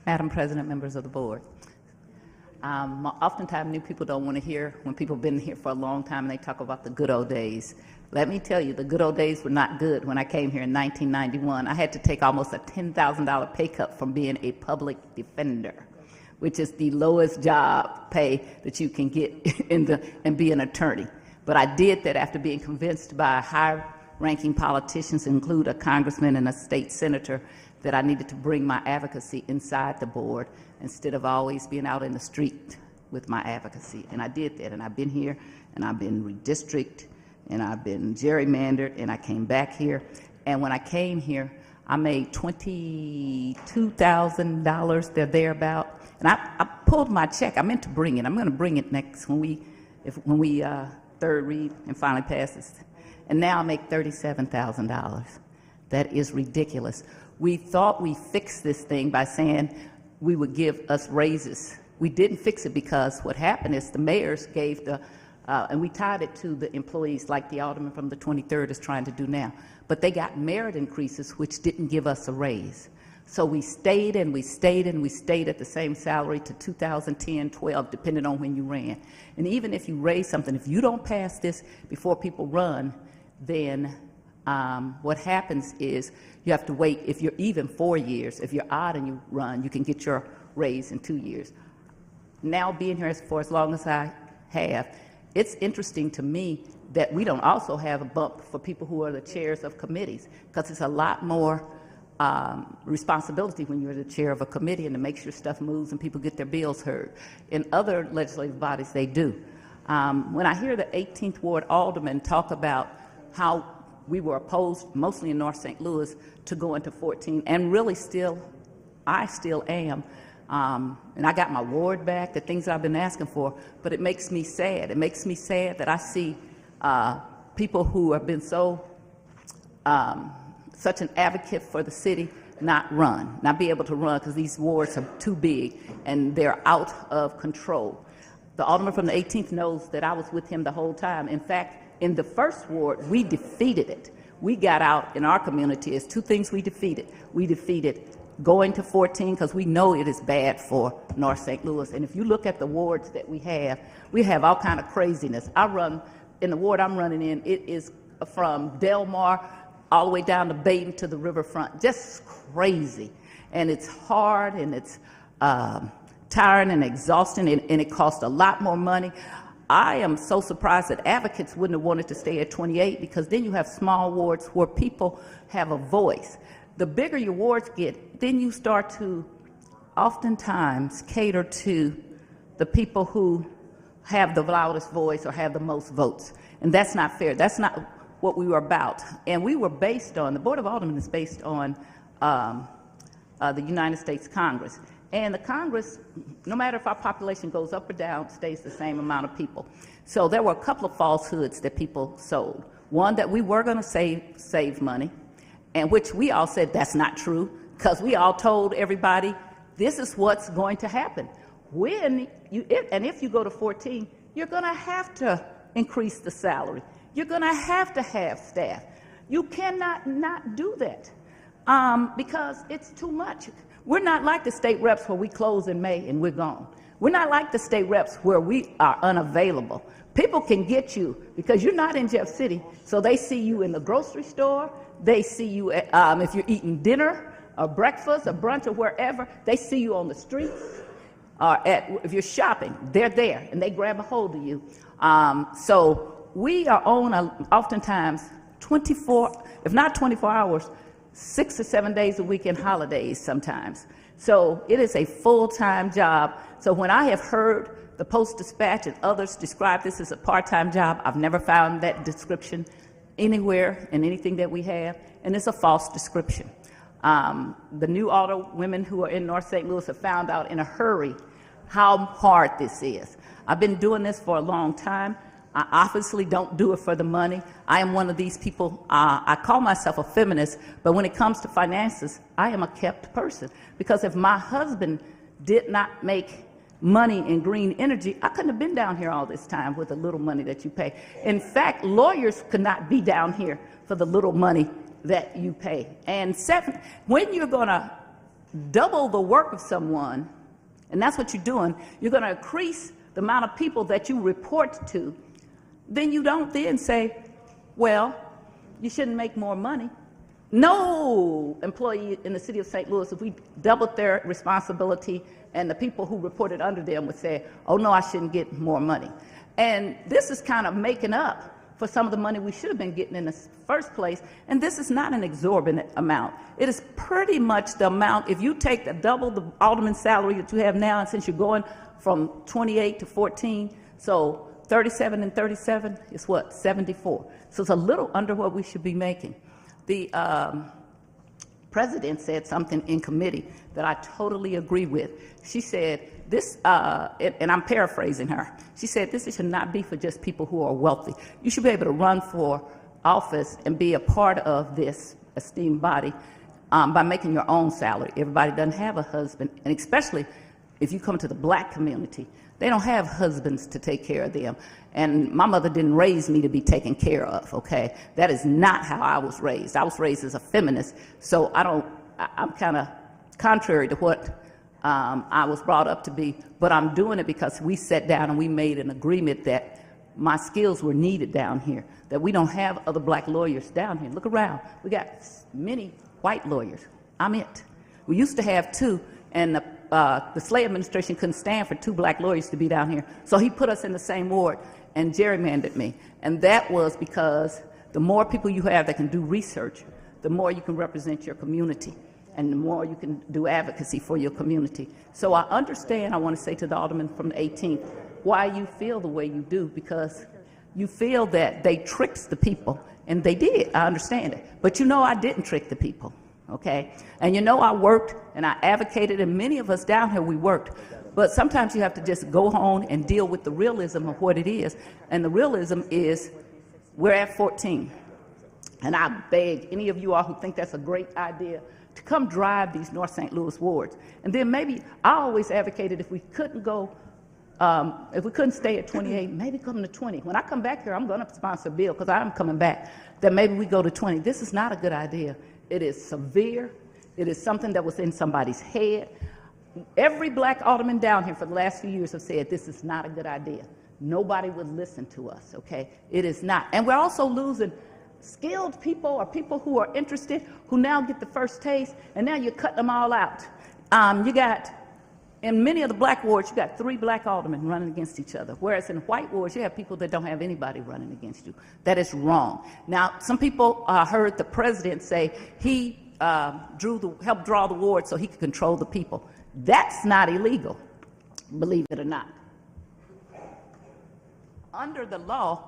Madam President, members of the board. Oftentimes new people don't want to hear when people have been here for a long time and they talk about the good old days. Let me tell you, the good old days were not good when I came here in 1991. I had to take almost a $10,000 pay cut from being a public defender, which is the lowest job pay that you can get and be an attorney. But I did that after being convinced by high-ranking politicians, include a congressman and a state senator, that I needed to bring my advocacy inside the board instead of always being out in the street with my advocacy. And I did that, and I've been here, and I've been redistricted, and I've been gerrymandered, and I came back here. And when I came here, I made $22,000 thereabout. And I pulled my check. I meant to bring it. I'm going to bring it next when we third read and finally pass this. And now I make $37,000. That is ridiculous. We thought we fixed this thing by saying we would give us raises. We didn't fix it because what happened is the mayors gave the, and we tied it to the employees like the alderman from the 23rd is trying to do now. But they got merit increases, which didn't give us a raise. So we stayed and we stayed and we stayed at the same salary to 2010, 12, depending on when you ran. And even if you raise something, if you don't pass this before people run, then what happens is you have to wait. If you're even 4 years, if you're odd and you run, you can get your raise in 2 years. Now being here for as long as I have, it's interesting to me that we don't also have a bump for people who are the chairs of committees, because it's a lot more responsibility when you're the chair of a committee and to make sure stuff moves and people get their bills heard. In other legislative bodies, they do. When I hear the 18th Ward aldermen talk about how we were opposed, mostly in North St. Louis, to go into 14, and really I still am. And I got my ward back, the things I've been asking for, but it makes me sad. It makes me sad that I see people who have been such an advocate for the city not be able to run because these wards are too big and they're out of control. The alderman from the 18th knows that I was with him the whole time. In fact, in the first ward, we defeated it. We got out in our community. There's two things we defeated. We defeated going to 14 because we know it is bad for North St. Louis. And if you look at the wards that we have all kind of craziness. I run, in the ward I'm running in, it is from Del Mar all the way down to Baden to the riverfront. Just crazy. And it's hard and it's tiring and exhausting and it costs a lot more money. I am so surprised that advocates wouldn't have wanted to stay at 28 because then you have small wards where people have a voice. The bigger your wards get, then you start to oftentimes cater to the people who have the loudest voice or have the most votes. And that's not fair. That's not what we were about. And we were based on, the Board of Aldermen is based on the United States Congress. And the Congress, no matter if our population goes up or down, stays the same amount of people. So there were a couple of falsehoods that people sold. One, that we were going to save money, and which we all said that's not true, because we all told everybody this is what's going to happen. If you go to 14, you're going to have to increase the salary. You're going to have staff. You cannot not do that because it's too much. We're not like the state reps where we close in May and we're gone. We're not like the state reps where we are unavailable. People can get you because you're not in Jeff City, so they see you in the grocery store. They see you if you're eating dinner or breakfast or brunch or wherever. They see you on the streets. If you're shopping, they're there and they grab a hold of you. So we are on oftentimes 24, if not 24 hours, 6 or 7 days a week and holidays sometimes. So it is a full-time job. So when I have heard the Post-Dispatch and others describe this as a part-time job, I've never found that description anywhere in anything that we have, and it's a false description. The new alderwomen who are in North St. Louis have found out in a hurry how hard this is. I've been doing this for a long time. I obviously don't do it for the money. I am one of these people, I call myself a feminist, but when it comes to finances, I am a kept person. Because if my husband did not make money in green energy, I couldn't have been down here all this time with the little money that you pay. In fact, lawyers could not be down here for the little money that you pay. And when you're going to double the work of someone, and that's what you're doing, you're going to increase the amount of people that you report to, then you don't then say, well, you shouldn't make more money. No employee in the city of St. Louis, if we doubled their responsibility and the people who reported under them would say, oh no, I shouldn't get more money. And this is kind of making up for some of the money we should have been getting in the first place. And this is not an exorbitant amount. It is pretty much the amount, if you take double the alderman salary that you have now, and since you're going from 28 to 14, so 37 and 37 is what? 74. So it's a little under what we should be making. The president said something in committee that I totally agree with. She said this, and I'm paraphrasing her. She said this should not be for just people who are wealthy. You should be able to run for office and be a part of this esteemed body by making your own salary. Everybody doesn't have a husband, and especially if you come to the black community, they don't have husbands to take care of them. And my mother didn't raise me to be taken care of, okay? That is not how I was raised. I was raised as a feminist, so I'm kind of contrary to what I was brought up to be, but I'm doing it because we sat down and we made an agreement that my skills were needed down here, that we don't have other black lawyers down here. Look around. We got many white lawyers. I'm it. We used to have two, and the Slay administration couldn't stand for two black lawyers to be down here, so he put us in the same ward and gerrymandered me. And that was because the more people you have that can do research, the more you can represent your community, and the more you can do advocacy for your community. So I understand, I want to say to the alderman from the 18th, why you feel the way you do, because you feel that they tricked the people, and they did. I understand it. But you know I didn't trick the people, okay? And you know I worked, and I advocated, and many of us down here, we worked. But sometimes you have to just go home and deal with the realism of what it is. And the realism is we're at 14. And I beg any of you all who think that's a great idea to come drive these North St. Louis wards. And then maybe, I always advocated if we couldn't go, if we couldn't stay at 28, maybe come to 20. When I come back here, I'm going to sponsor a bill because I'm coming back, that maybe we go to 20. This is not a good idea. It is severe. It is something that was in somebody's head. Every black alderman down here for the last few years have said this is not a good idea. Nobody would listen to us, okay? It is not. And we're also losing skilled people or people who are interested who now get the first taste, and now you cut them all out. You got, in many of the black wards, you got 3 black aldermen running against each other, whereas in white wards, you have people that don't have anybody running against you. That is wrong. Now, some people heard the president say he helped draw the ward so he could control the people. That's not illegal, believe it or not. Under the law,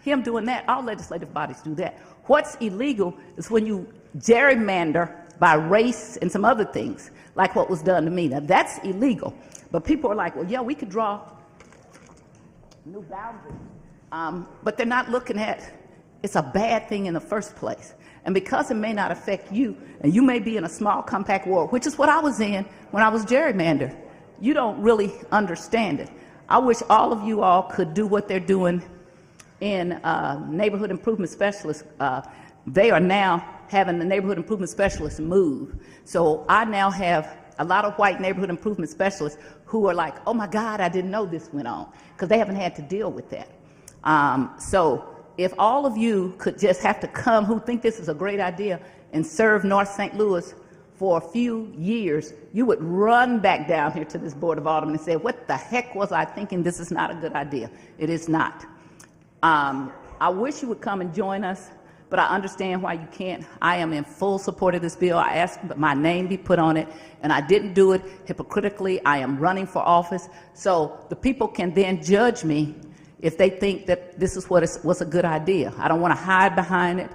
him doing that, all legislative bodies do that. What's illegal is when you gerrymander by race and some other things, like what was done to me. Now, that's illegal. But people are like, well, yeah, we could draw new boundaries. But they're not looking at it's a bad thing in the first place. And because it may not affect you, and you may be in a small compact ward, which is what I was in when I was gerrymandered, you don't really understand it. I wish all of you all could do what they're doing in neighborhood improvement specialists. They are now having the neighborhood improvement specialists move. So I now have a lot of white neighborhood improvement specialists who are like, oh my God, I didn't know this went on, because they haven't had to deal with that. So if all of you could just have to come who think this is a great idea and serve North St. Louis for a few years, you would run back down here to this Board of Aldermen and say, what the heck was I thinking? This is not a good idea. It is not. I wish you would come and join us, but I understand why you can't. I am in full support of this bill. I asked that my name be put on it, and I didn't do it hypocritically. I am running for office, so the people can then judge me if they think that this is what's a good idea. I don't want to hide behind it.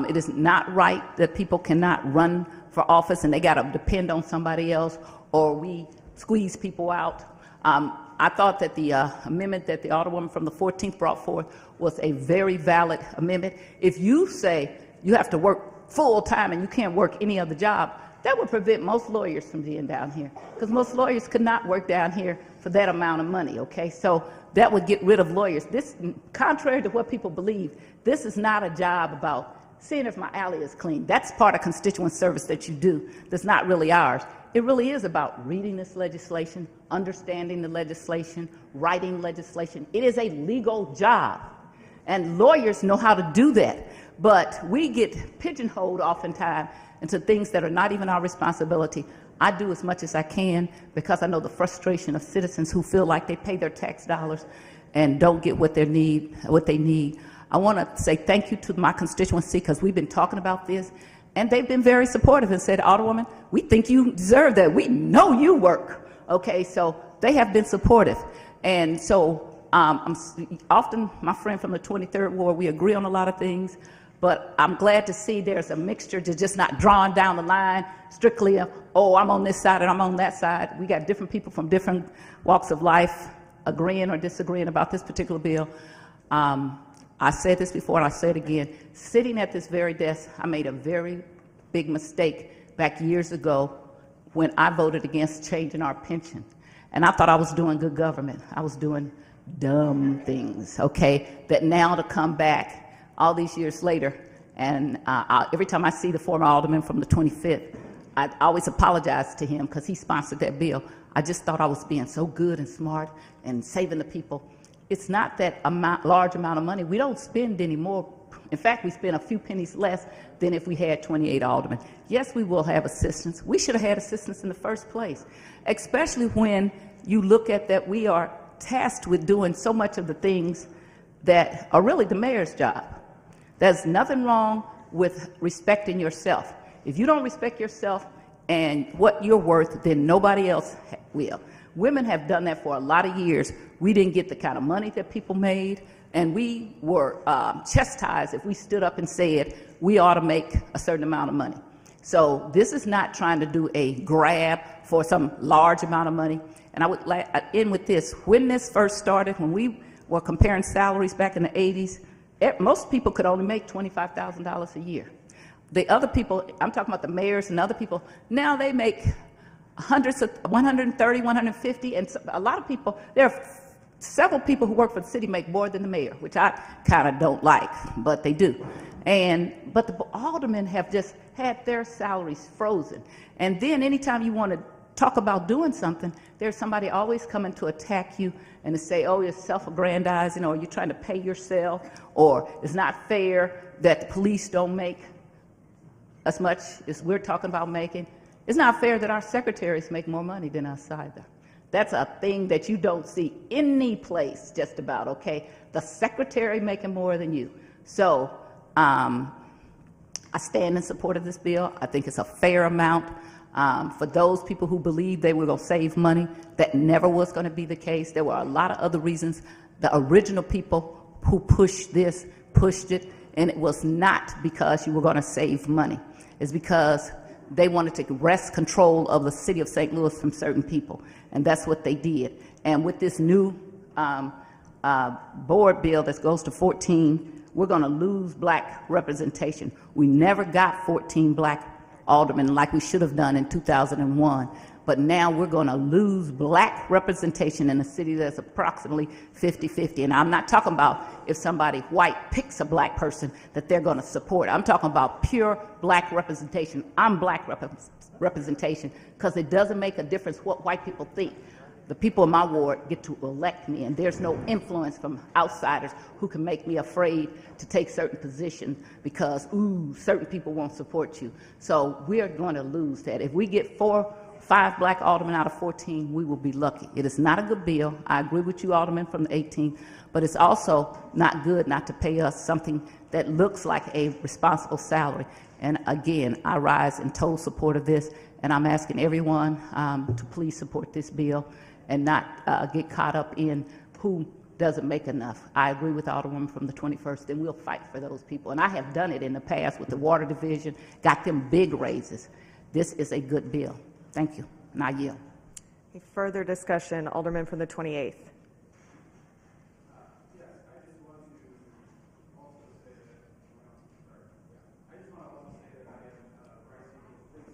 It is not right that people cannot run for office and they got to depend on somebody else, or we squeeze people out. I thought that the amendment that the Alderwoman from the 14th brought forth was a very valid amendment. If you say you have to work full time and you can't work any other job, that would prevent most lawyers from being down here, because most lawyers could not work down here for that amount of money, okay? So that would get rid of lawyers. This, contrary to what people believe, this is not a job about seeing if my alley is clean. That's part of constituent service that you do. That's not really ours. It really is about reading this legislation, understanding the legislation, writing legislation. It is a legal job, and lawyers know how to do that. But we get pigeonholed oftentimes into things that are not even our responsibility. I do as much as I can because I know the frustration of citizens who feel like they pay their tax dollars and don't get what they need. I want to say thank you to my constituency, because we've been talking about this, and they've been very supportive and said, Alderwoman, we think you deserve that. We know you work. Okay, so they have been supportive. And so I'm often, my friend from the 23rd Ward, we agree on a lot of things, but I'm glad to see there's a mixture to just not drawing down the line strictly of, oh, I'm on this side and I'm on that side. We got different people from different walks of life agreeing or disagreeing about this particular bill. I said this before and I say it again. Sitting at this very desk, I made a very big mistake back years ago when I voted against changing our pension. And I thought I was doing good government. I was doing dumb things, okay? That now to come back all these years later, and every time I see the former alderman from the 25th, I always apologize to him because he sponsored that bill. I just thought I was being so good and smart and saving the people. It's not that large amount of money. We don't spend any more. In fact, we spend a few pennies less than if we had 28 aldermen. Yes, we will have assistance. We should have had assistance in the first place, especially when you look at that we are tasked with doing so much of the things that are really the mayor's job. There's nothing wrong with respecting yourself. If you don't respect yourself and what you're worth, then nobody else will. Women have done that for a lot of years. We didn't get the kind of money that people made, and we were chastised if we stood up and said we ought to make a certain amount of money. So this is not trying to do a grab for some large amount of money. And I would end with this. When this first started, when we were comparing salaries back in the 80s, most people could only make $25,000 a year. The other people, I'm talking about the mayors and other people, now they make hundreds of 130, 150, and a lot of people, there are several people who work for the city make more than the mayor, which I kind of don't like, but they do. But the aldermen have just had their salaries frozen. And then anytime you want to talk about doing something, there's somebody always coming to attack you and to say, oh, you're self-aggrandizing, or you're trying to pay yourself, or it's not fair that the police don't make as much as we're talking about making. It's not fair that our secretaries make more money than us either. That's a thing that you don't see any place just about, okay? The secretary making more than you. So I stand in support of this bill. I think it's a fair amount. For those people who believe they were going to save money, that never was going to be the case. There were a lot of other reasons. The original people who pushed this, pushed it, and it was not because you were going to save money. It's because they wanted to wrest control of the city of St. Louis from certain people, and that's what they did. And with this new board bill that goes to 14, we're going to lose black representation. We never got 14 black aldermen like we should have done in 2001, but now we're going to lose black representation in a city that's approximately 50-50. And I'm not talking about if somebody white picks a black person that they're going to support. I'm talking about pure black representation. I'm black representation because it doesn't make a difference what white people think. The people in my ward get to elect me, and there's no influence from outsiders who can make me afraid to take certain positions because, certain people won't support you. So we're going to lose that. If we get 4 or 5 black aldermen out of 14, we will be lucky. It is not a good bill. I agree with you, aldermen from the 18th, but it's also not good not to pay us something that looks like a responsible salary. And again, I rise in total support of this, and I'm asking everyone to please support this bill and not get caught up in who doesn't make enough. I agree with Alderwoman from the 21st, and we'll fight for those people. And I have done it in the past with the Water Division, got them big raises. This is a good bill. Thank you, and I yield. Any further discussion? Alderman from the 28th.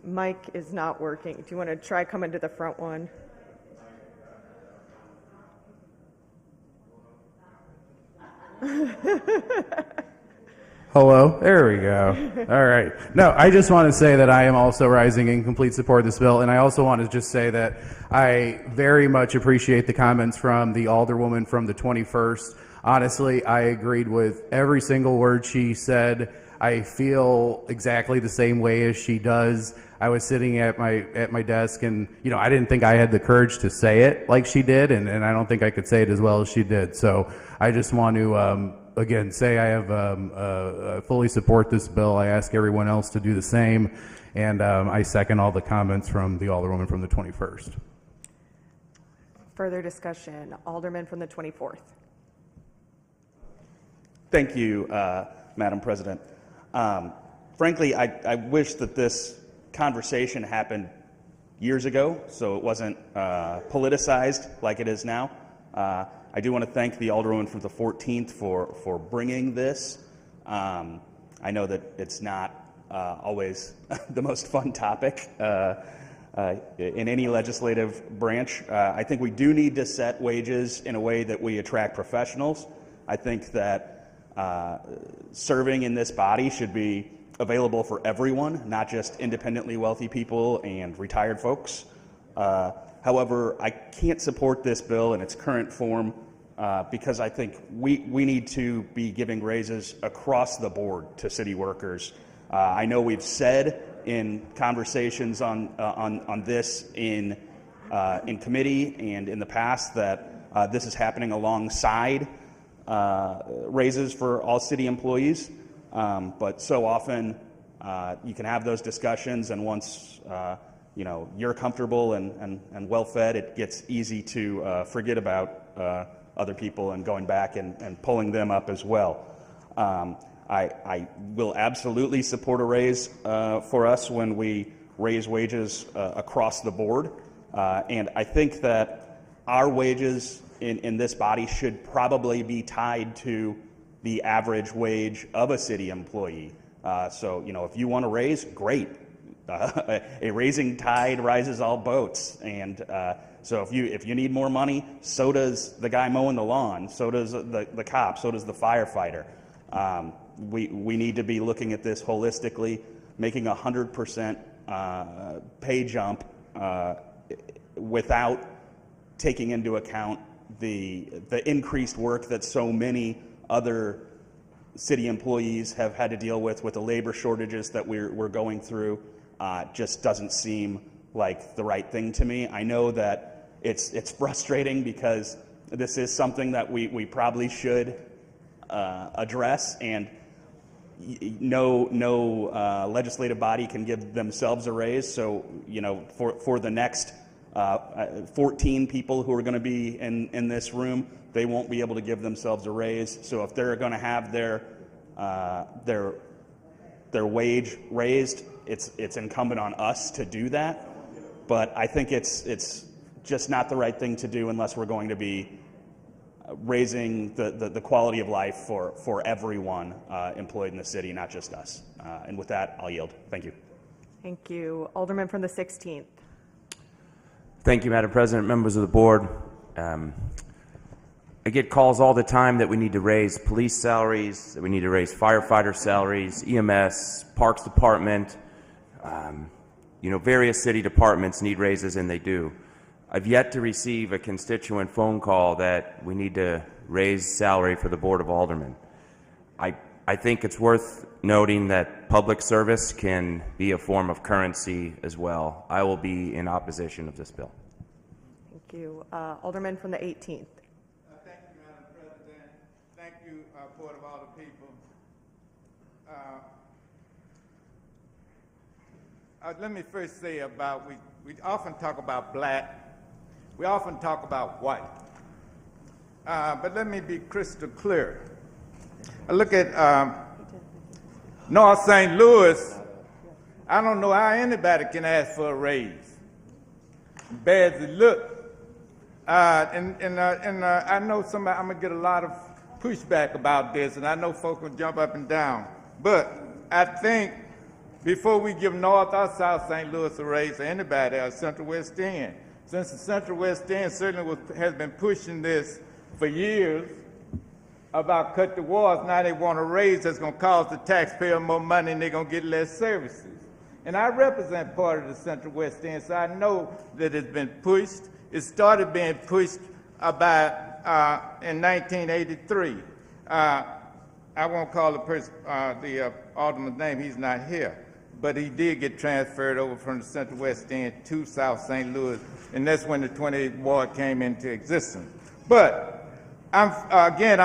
Mic is not working. Do you want to try coming to the front one? Hello, there we go. All right. No, I just want to say that I am also rising in complete support of this bill, and I also want to just say that I very much appreciate the comments from the Alderwoman from the 21st. Honestly, I agreed with every single word she said. I feel exactly the same way as she does. I was sitting at my desk, and I didn't think I had the courage to say it like she did, and I don't think I could say it as well as she did. So I just want to again say I fully support this bill. I ask everyone else to do the same, and I second all the comments from the Alderwoman from the 21st. Further discussion. Alderman from the 24th. Thank you, Madam President. Frankly, I wish that this conversation happened years ago, so it wasn't politicized like it is now. I do want to thank the Alderwoman from the 14th for bringing this. I know that it's not always the most fun topic in any legislative branch. I think we do need to set wages in a way that we attract professionals. I think that serving in this body should be available for everyone, not just independently wealthy people and retired folks. However, I can't support this bill in its current form because I think we need to be giving raises across the board to city workers. I know we've said in conversations on this in committee and in the past that this is happening alongside raises for all city employees, but so often you can have those discussions, and once you're comfortable and well-fed, it gets easy to forget about other people and going back and pulling them up as well. I will absolutely support a raise for us when we raise wages across the board, and I think that our wages in this body should probably be tied to the average wage of a city employee. So, if you want to raise, great. A raising tide rises all boats, and so if you need more money, so does the guy mowing the lawn, so does the cop, so does the firefighter. We need to be looking at this holistically. Making 100% pay jump without taking into account the increased work that so many other city employees have had to deal with the labor shortages that we're going through, just doesn't seem like the right thing to me. I know that it's frustrating because this is something that we probably should address, and no legislative body can give themselves a raise. So for the next 14 people who are going to be in this room, they won't be able to give themselves a raise. So if they're going to have their wage raised, it's incumbent on us to do that. But I think it's just not the right thing to do unless we're going to be raising the quality of life for everyone employed in the city, not just us. And with that, I'll yield. Thank you. Thank you. Alderman from the 16th. Thank you, Madam President, members of the board. I get calls all the time that we need to raise police salaries, that we need to raise firefighter salaries, EMS, Parks Department. Various city departments need raises, and they do. I've yet to receive a constituent phone call that we need to raise salary for the Board of Aldermen. I think it's worth noting that public service can be a form of currency as well. I will be in opposition of this bill. Thank you. Alderman from the 18th. Thank you, Madam President. Thank you, Board of Alder people. Let me first say about, we often talk about black, we often talk about white, but let me be crystal clear. I look at North St. Louis. I don't know how anybody can ask for a raise, bad as it look. And I know somebody, I'm gonna get a lot of pushback about this, and I know folks will jump up and down. But I think before we give North or South St. Louis a raise, or anybody, or Central West End, since the Central West End certainly has been pushing this for years about cut the wards, now they want a raise that's going to cost the taxpayer more money and they're going to get less services. And I represent part of the Central West End, so I know that it's been pushed. It started being pushed about in 1983. I won't call the person, the alderman's name, he's not here. But he did get transferred over from the Central West End to South St. Louis, and that's when the 28th Ward came into existence. But I'm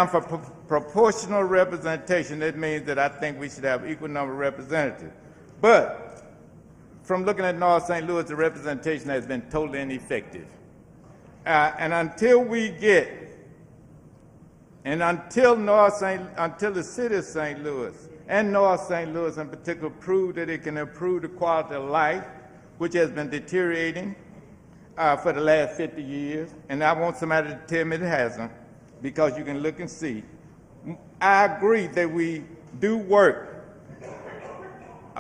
for proportional representation. That means that I think we should have equal number of representatives. But from looking at North St. Louis, the representation has been totally ineffective. And until the city of St. Louis and North St. Louis in particular prove that it can improve the quality of life, which has been deteriorating for the last 50 years, and I want somebody to tell me it hasn't, because you can look and see. I agree that we do work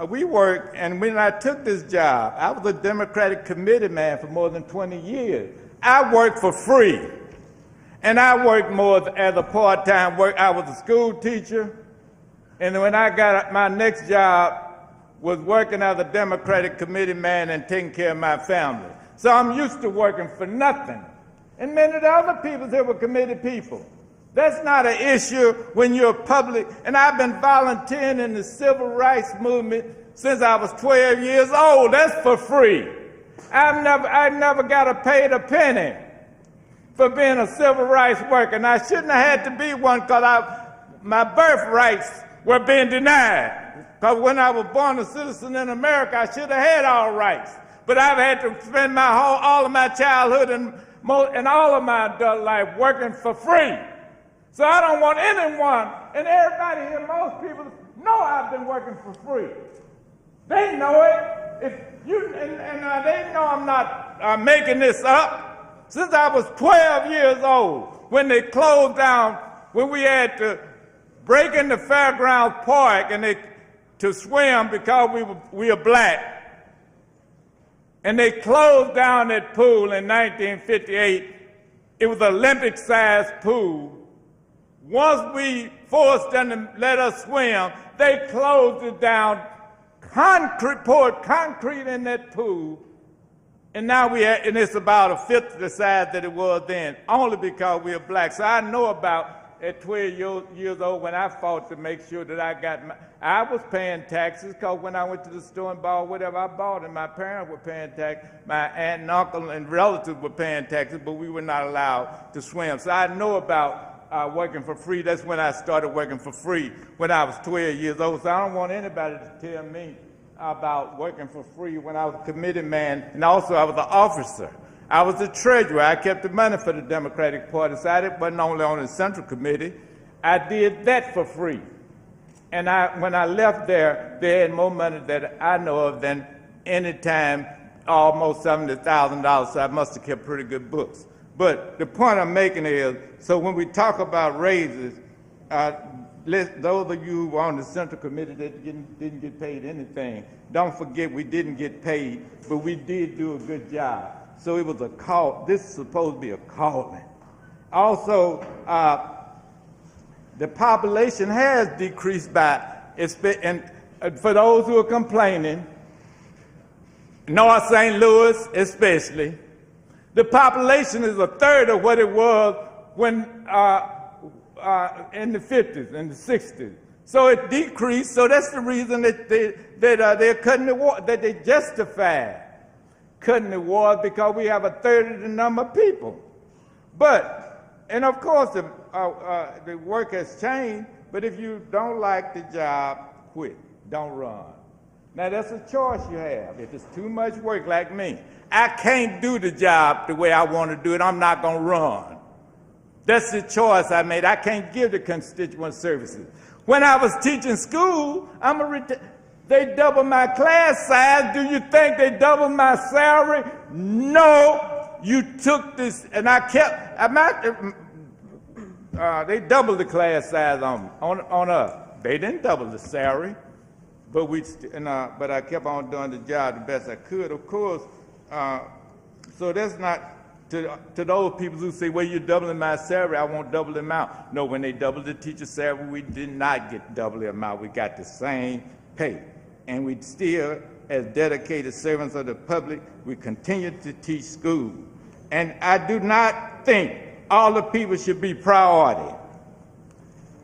we worked, and when I took this job, I was a Democratic committee man for more than 20 years. I worked for free, and I worked more as a part-time work. I was a school teacher, and when I got my next job, was working as a Democratic committee man and taking care of my family. So I'm used to working for nothing. And many of the other people here were committee people. That's not an issue when you're public. And I've been volunteering in the civil rights movement since I was 12 years old. That's for free. I never got paid a penny for being a civil rights worker. And I shouldn't have had to be one because my birth rights were being denied. Because when I was born a citizen in America, I should have had all rights. But I've had to spend all of my childhood and all of my adult life working for free. So I don't want anyone, and everybody here, most people know I've been working for free. They know it. They know I'm not making this up. Since I was 12 years old, when they closed down, when we had to break into Fairgrounds Park to swim because we were black. And they closed down that pool in 1958. It was an Olympic-sized pool. Once we forced them to let us swim, they closed it down, poured concrete in that pool, and now and it's about a fifth of the size that it was then, only because we are black. So I know about at 12 years old when I fought to make sure that I was paying taxes, because when I went to the store and bought whatever I bought, and my parents were paying tax, my aunt and uncle and relatives were paying taxes, but we were not allowed to swim. So I know about working for free. That's when I started working for free, when I was 12 years old. So I don't want anybody to tell me about working for free when I was a committee man, and also I was an officer. I was the treasurer. I kept the money for the Democratic Party, so I wasn't only on the Central Committee. I did that for free. And when I left there, they had more money that I know of than any time, almost $70,000, so I must have kept pretty good books. But the point I'm making is, so when we talk about raises, those of you who were on the Central Committee that didn't get paid anything, don't forget we didn't get paid, but we did do a good job. So it was a call. This is supposed to be a calling. Also, the population has decreased and for those who are complaining, North St. Louis especially, the population is a third of what it was when in the 50s and the 60s. So it decreased. So that's the reason that they're cutting the water, that they justify cutting the water, because we have a third of the number of people. And of course, the work has changed. But if you don't like the job, quit. Don't run. Now, that's a choice you have. If it's too much work, like me, I can't do the job the way I want to do it. I'm not going to run. That's the choice I made. I can't give the constituent services. When I was teaching school, they doubled my class size. Do you think they doubled my salary? No. You took this, and they doubled the class size on us. They didn't double the salary. But I kept on doing the job the best I could, of course. So that's not to those people who say, well, you're doubling my salary, I won't double the amount. No, when they doubled the teacher's salary, we did not get double the amount. We got the same pay. And we still, as dedicated servants of the public, we continue to teach school. And I do not think all the people should be priority.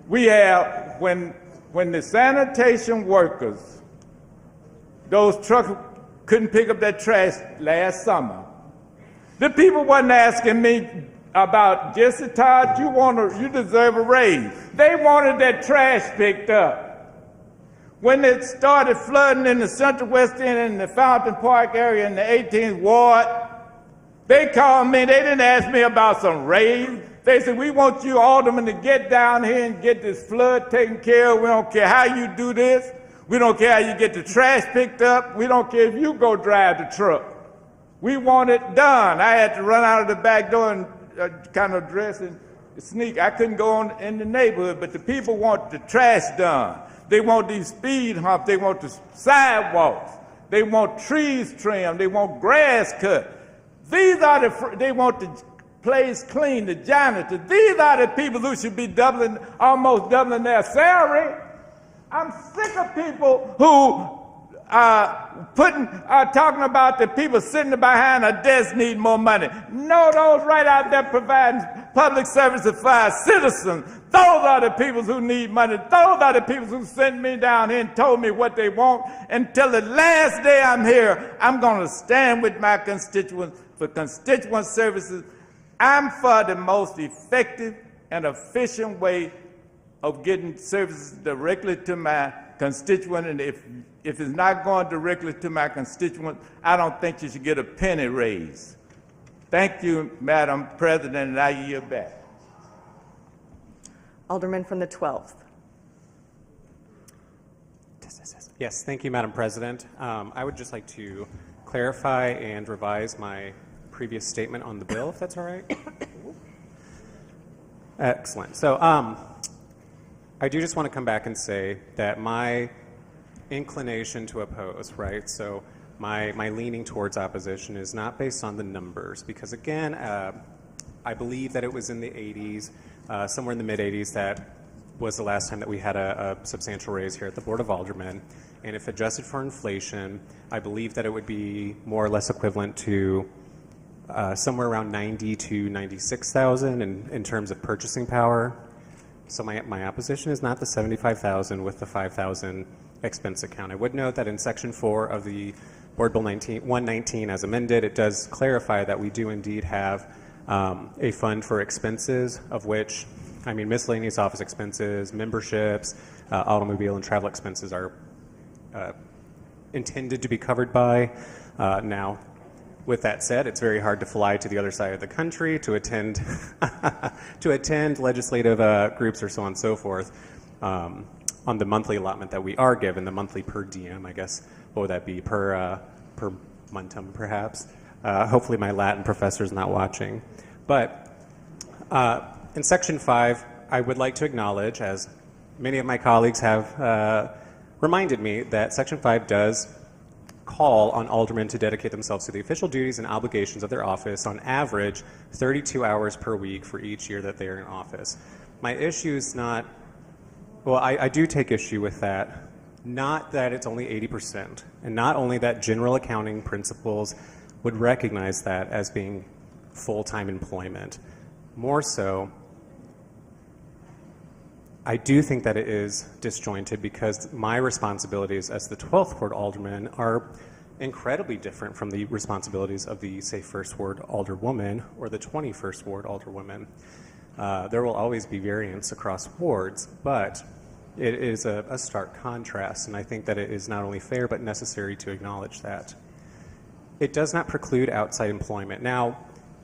We have, when the sanitation workers, those trucks couldn't pick up that trash last summer, the people wasn't asking me about, Jesse Todd, you deserve a raise. They wanted that trash picked up. When it started flooding in the Central West End and the Fountain Park area in the 18th Ward, they called me. They didn't ask me about some raise. They said, we want you aldermen to get down here and get this flood taken care of. We don't care how you do this. We don't care how you get the trash picked up. We don't care if you go drive the truck. We want it done. I had to run out of the back door and kind of dress and sneak. I couldn't go in the neighborhood, but the people want the trash done. They want these speed humps. They want the sidewalks. They want trees trimmed. They want grass cut. These are they want the place clean, the janitors. These are the people who should be almost doubling their salary. I'm sick of people who talking about the people sitting behind a desk need more money. No, those right out there providing public services for our citizens. Those are the people who need money. Those are the people who sent me down here and told me what they want. Until the last day I'm here, I'm going to stand with my constituents for constituent services. I'm for the most effective and efficient way of getting services directly to my constituent, and if it's not going directly to my constituent, I don't think you should get a penny raise. Thank you, Madam President, and I yield back. Alderman from the 12th. Yes, thank you, Madam President. I would just like to clarify and revise my previous statement on the bill, if that's all right. Excellent. So I do just want to come back and say that my inclination to oppose, right? So my leaning towards opposition is not based on the numbers, because again, I believe that it was in the 80s, somewhere in the mid-80s, that was the last time that we had a substantial raise here at the Board of Aldermen. And if adjusted for inflation, I believe that it would be more or less equivalent to somewhere around 90 to 96,000 in terms of purchasing power. So my opposition is not the 75,000 with the 5,000 expense account. I would note that in Section 4 of the Board Bill 119 as amended, it does clarify that we do indeed have a fund for expenses, of which, I mean, miscellaneous office expenses, memberships, automobile and travel expenses are intended to be covered by. Now, with that said, it's very hard to fly to the other side of the country to attend legislative groups or so on and so forth on the monthly allotment that we are given, the monthly per diem, I guess. What would that be? Per montum, perhaps. Hopefully my Latin professor is not watching. But in Section 5, I would like to acknowledge, as many of my colleagues have reminded me, that Section 5 does call on aldermen to dedicate themselves to the official duties and obligations of their office on average 32 hours per week for each year that they are in office. My issue is not, well, I do take issue with that, not that it's only 80%, and not only that general accounting principles would recognize that as being full-time employment. More so, I do think that it is disjointed because my responsibilities as the 12th Ward Alderman are incredibly different from the responsibilities of the, say, 1st Ward Alderwoman or the 21st Ward Alderwoman. There will always be variance across wards, but it is a stark contrast, and I think that it is not only fair but necessary to acknowledge that. It does not preclude outside employment. Now,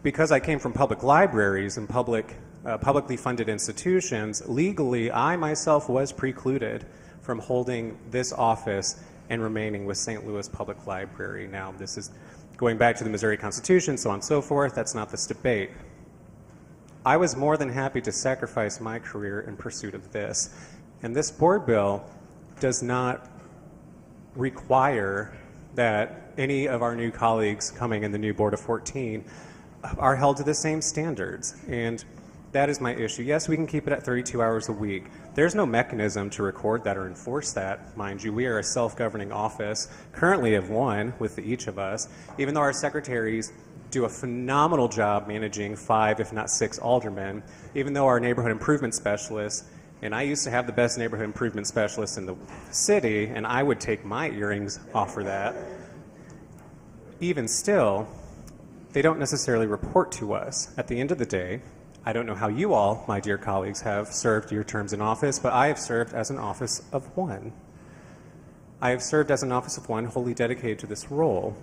because I came from public libraries and publicly funded institutions, legally, I myself was precluded from holding this office and remaining with St. Louis Public Library. Now, this is going back to the Missouri Constitution, so on and so forth. That's not this debate. I was more than happy to sacrifice my career in pursuit of this. And this board bill does not require that any of our new colleagues coming in the new Board of 14 are held to the same standards. And that is my issue. Yes, we can keep it at 32 hours a week. There's no mechanism to record that or enforce that, mind you. We are a self-governing office, currently of one with each of us, even though our secretaries do a phenomenal job managing 5, if not 6 aldermen, even though our neighborhood improvement specialists, and I used to have the best neighborhood improvement specialist in the city, and I would take my earrings off for that. Even still, they don't necessarily report to us. At the end of the day, I don't know how you all, my dear colleagues, have served your terms in office, but I have served as an office of one. I have served as an office of one wholly dedicated to this role.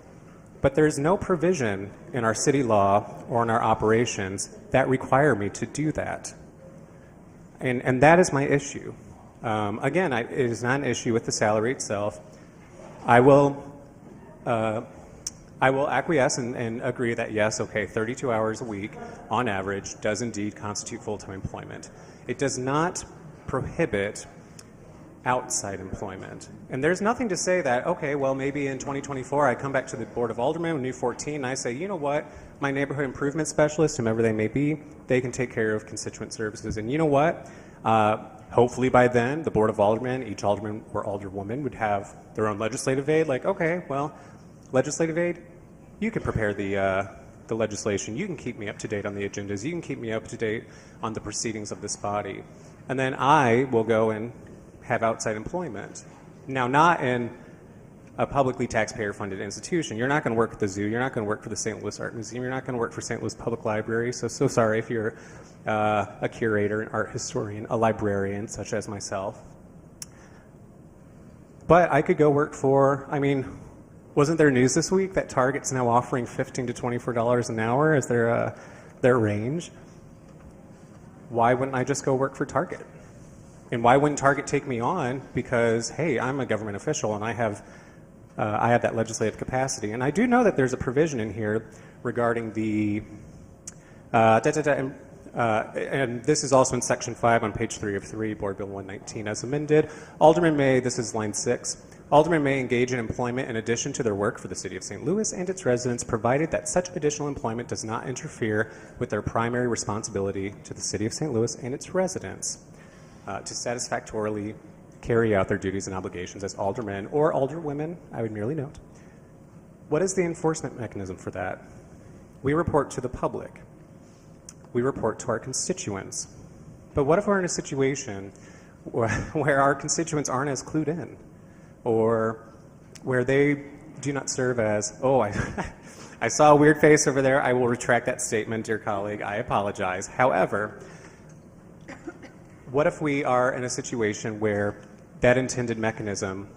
But there is no provision in our city law or in our operations that require me to do that. And that is my issue. Again, it is not an issue with the salary itself. I will acquiesce and agree that, yes, okay, 32 hours a week on average does indeed constitute full-time employment. It does not prohibit outside employment. And there's nothing to say that, okay, well, maybe in 2024 I come back to the Board of Aldermen with new 14 and I say, you know what, my neighborhood improvement specialist, whomever they may be, they can take care of constituent services. And you know what? Hopefully by then, the Board of Aldermen, each alderman or alderwoman would have their own legislative aid. Like, okay, well, legislative aid, you can prepare the legislation. You can keep me up to date on the agendas. You can keep me up to date on the proceedings of this body. And then I will go and have outside employment. Now, not in a publicly taxpayer-funded institution. You're not going to work at the zoo. You're not going to work for the St. Louis Art Museum. You're not going to work for St. Louis Public Library. So sorry if you're a curator, an art historian, a librarian, such as myself. But I could go work for, I mean, wasn't there news this week that Target's now offering $15 to $24 an hour as their range? Why wouldn't I just go work for Target? And why wouldn't Target take me on? Because, hey, I'm a government official and I have that legislative capacity. And I do know that there's a provision in here regarding the, and this is also in Section 5 on page 3 of 3, Board Bill 119 as amended. Aldermen may, this is line 6, Aldermen may engage in employment in addition to their work for the City of St. Louis and its residents, provided that such additional employment does not interfere with their primary responsibility to the City of St. Louis and its residents to satisfactorily carry out their duties and obligations as aldermen or alderwomen, I would merely note. What is the enforcement mechanism for that? We report to the public. We report to our constituents. But what if we're in a situation where our constituents aren't as clued in, or where they do not serve as, I saw a weird face over there. I will retract that statement, dear colleague. I apologize. However, what if we are in a situation where that intended mechanism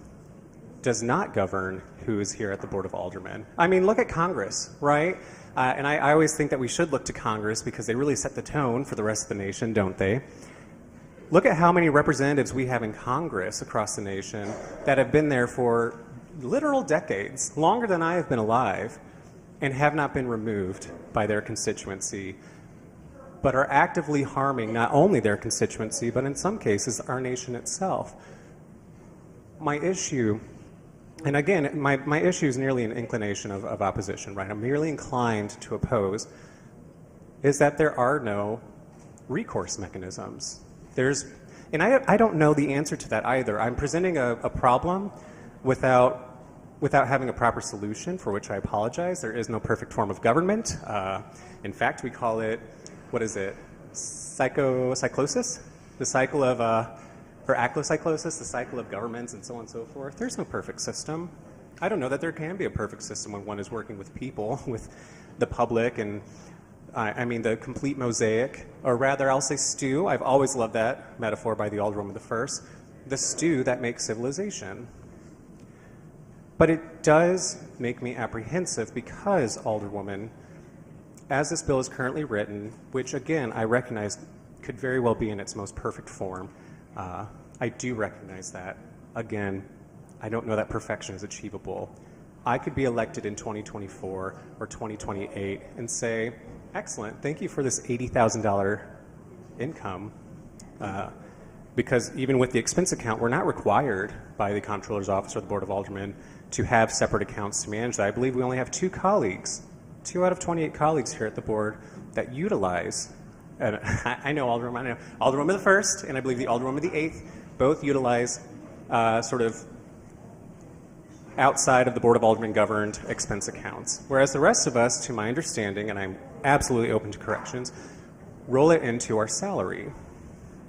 does not govern who is here at the Board of Aldermen? I mean, look at Congress, right? And I always think that we should look to Congress because they really set the tone for the rest of the nation, don't they? Look at how many representatives we have in Congress across the nation that have been there for literal decades, longer than I have been alive, and have not been removed by their constituency, but are actively harming not only their constituency, but in some cases our nation itself. My issue, and again, my issue is nearly an inclination of opposition, right? I'm merely inclined to oppose, is that there are no recourse mechanisms. And I don't know the answer to that either. I'm presenting a problem without having a proper solution, for which I apologize. There is no perfect form of government. In fact, we call it, what is it, psychocyclosis? The cycle of, or aclocyclosis, the cycle of governments and so on and so forth. There's no perfect system. I don't know that there can be a perfect system when one is working with people, with the public, and I mean the complete mosaic, or rather I'll say stew. I've always loved that metaphor by the Alderwoman the First, the stew that makes civilization. But it does make me apprehensive because, Alderwoman, as this bill is currently written, which again I recognize could very well be in its most perfect form, I do recognize that. Again, I don't know that perfection is achievable. I could be elected in 2024 or 2028 and say, excellent, thank you for this $80,000 income, because even with the expense account, we're not required by the Comptroller's Office or the Board of Aldermen to have separate accounts to manage that. I believe we only have 2 colleagues, 2 out of 28 colleagues here at the board that utilize, and I know Alderwoman the First, and I believe the Alderwoman the 8th, both utilize sort of outside of the Board of Aldermen governed expense accounts. Whereas the rest of us, to my understanding, and I'm absolutely open to corrections, roll it into our salary,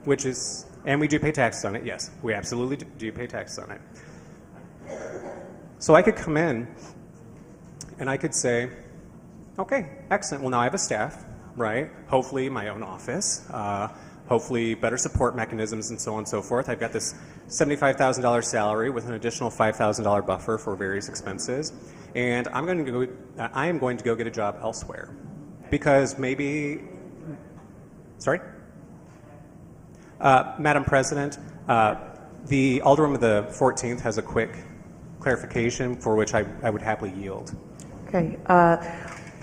which is, and we do pay taxes on it, yes, we absolutely do pay taxes on it. So I could come in and I could say, okay, excellent, well now I have a staff, right? Hopefully my own office, hopefully better support mechanisms and so on and so forth. I've got this $75,000 salary with an additional $5,000 buffer for various expenses, and I am going to go get a job elsewhere because maybe, sorry? Madam President, the Alderman of the 14th has a quick clarification for which I would happily yield. Okay.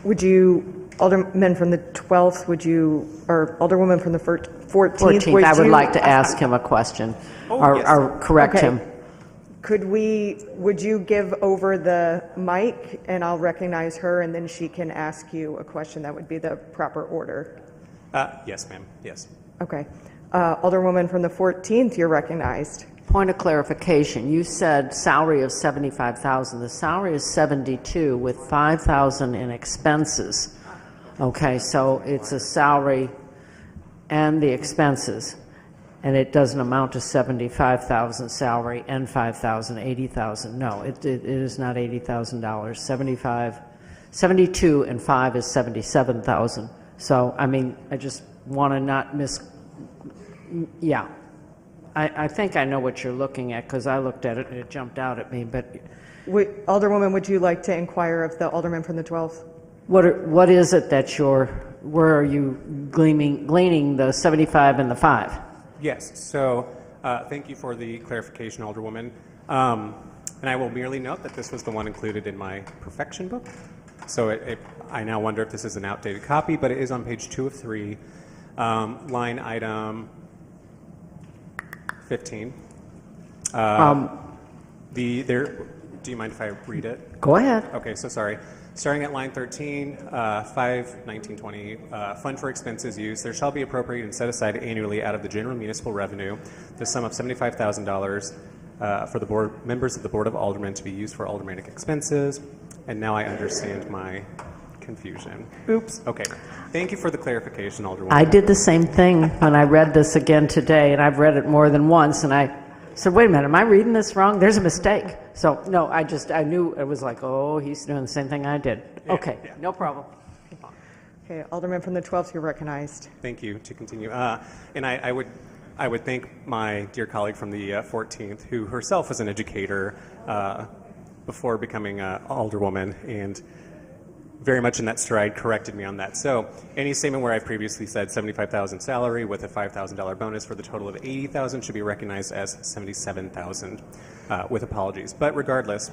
Would you, Alderman from the 12th, would you, or Alderwoman from the 14th. 14th, I would like to ask him a question, or correct Okay. him. Would you give over the mic, and I'll recognize her, and then she can ask you a question? That would be the proper order. Yes, ma'am. Yes. Okay. Alderwoman from the 14th, you're recognized. Point of clarification, you said salary of $75,000. The salary is $72,000 with $5,000 in expenses. Okay, so it's a salary and the expenses, and it doesn't amount to $75,000 salary and $5,000, $80,000. No, it is not $80,000. 72 and 5 is $77,000. So, I mean, I just want to not yeah. I think I know what you're looking at, because I looked at it and it jumped out at me, but... Alderwoman, would you like to inquire of the Alderman from the 12th? What is it that where are you gleaning the 75 and the 5? Yes. So thank you for the clarification, Alderwoman. And I will merely note that this was the one included in my perfection book. So I now wonder if this is an outdated copy, but it is on page 2 of 3, line item 15. Do you mind if I read it? Go ahead. Okay, so sorry. Starting at line 13, 5/19/20, fund for expenses used. There shall be appropriated and set aside annually out of the general municipal revenue the sum of $75,000 for the members of the Board of Aldermen to be used for Aldermanic expenses. And now I understand my confusion. Oops. Okay. Thank you for the clarification, Alderwoman. I did the same thing when I read this again today, and I've read it more than once, and I said, wait a minute, am I reading this wrong? There's a mistake. So, no, I knew it was like, oh, he's doing the same thing I did. Okay, no problem. Okay, Alderman from the 12th, you're recognized. Thank you. To continue. And I would thank my dear colleague from the 14th, who herself was an educator before becoming an alderwoman, and very much in that stride corrected me on that. So any statement where I previously said $75,000 salary with a $5,000 bonus for the total of $80,000 should be recognized as $77,000 with apologies. But regardless,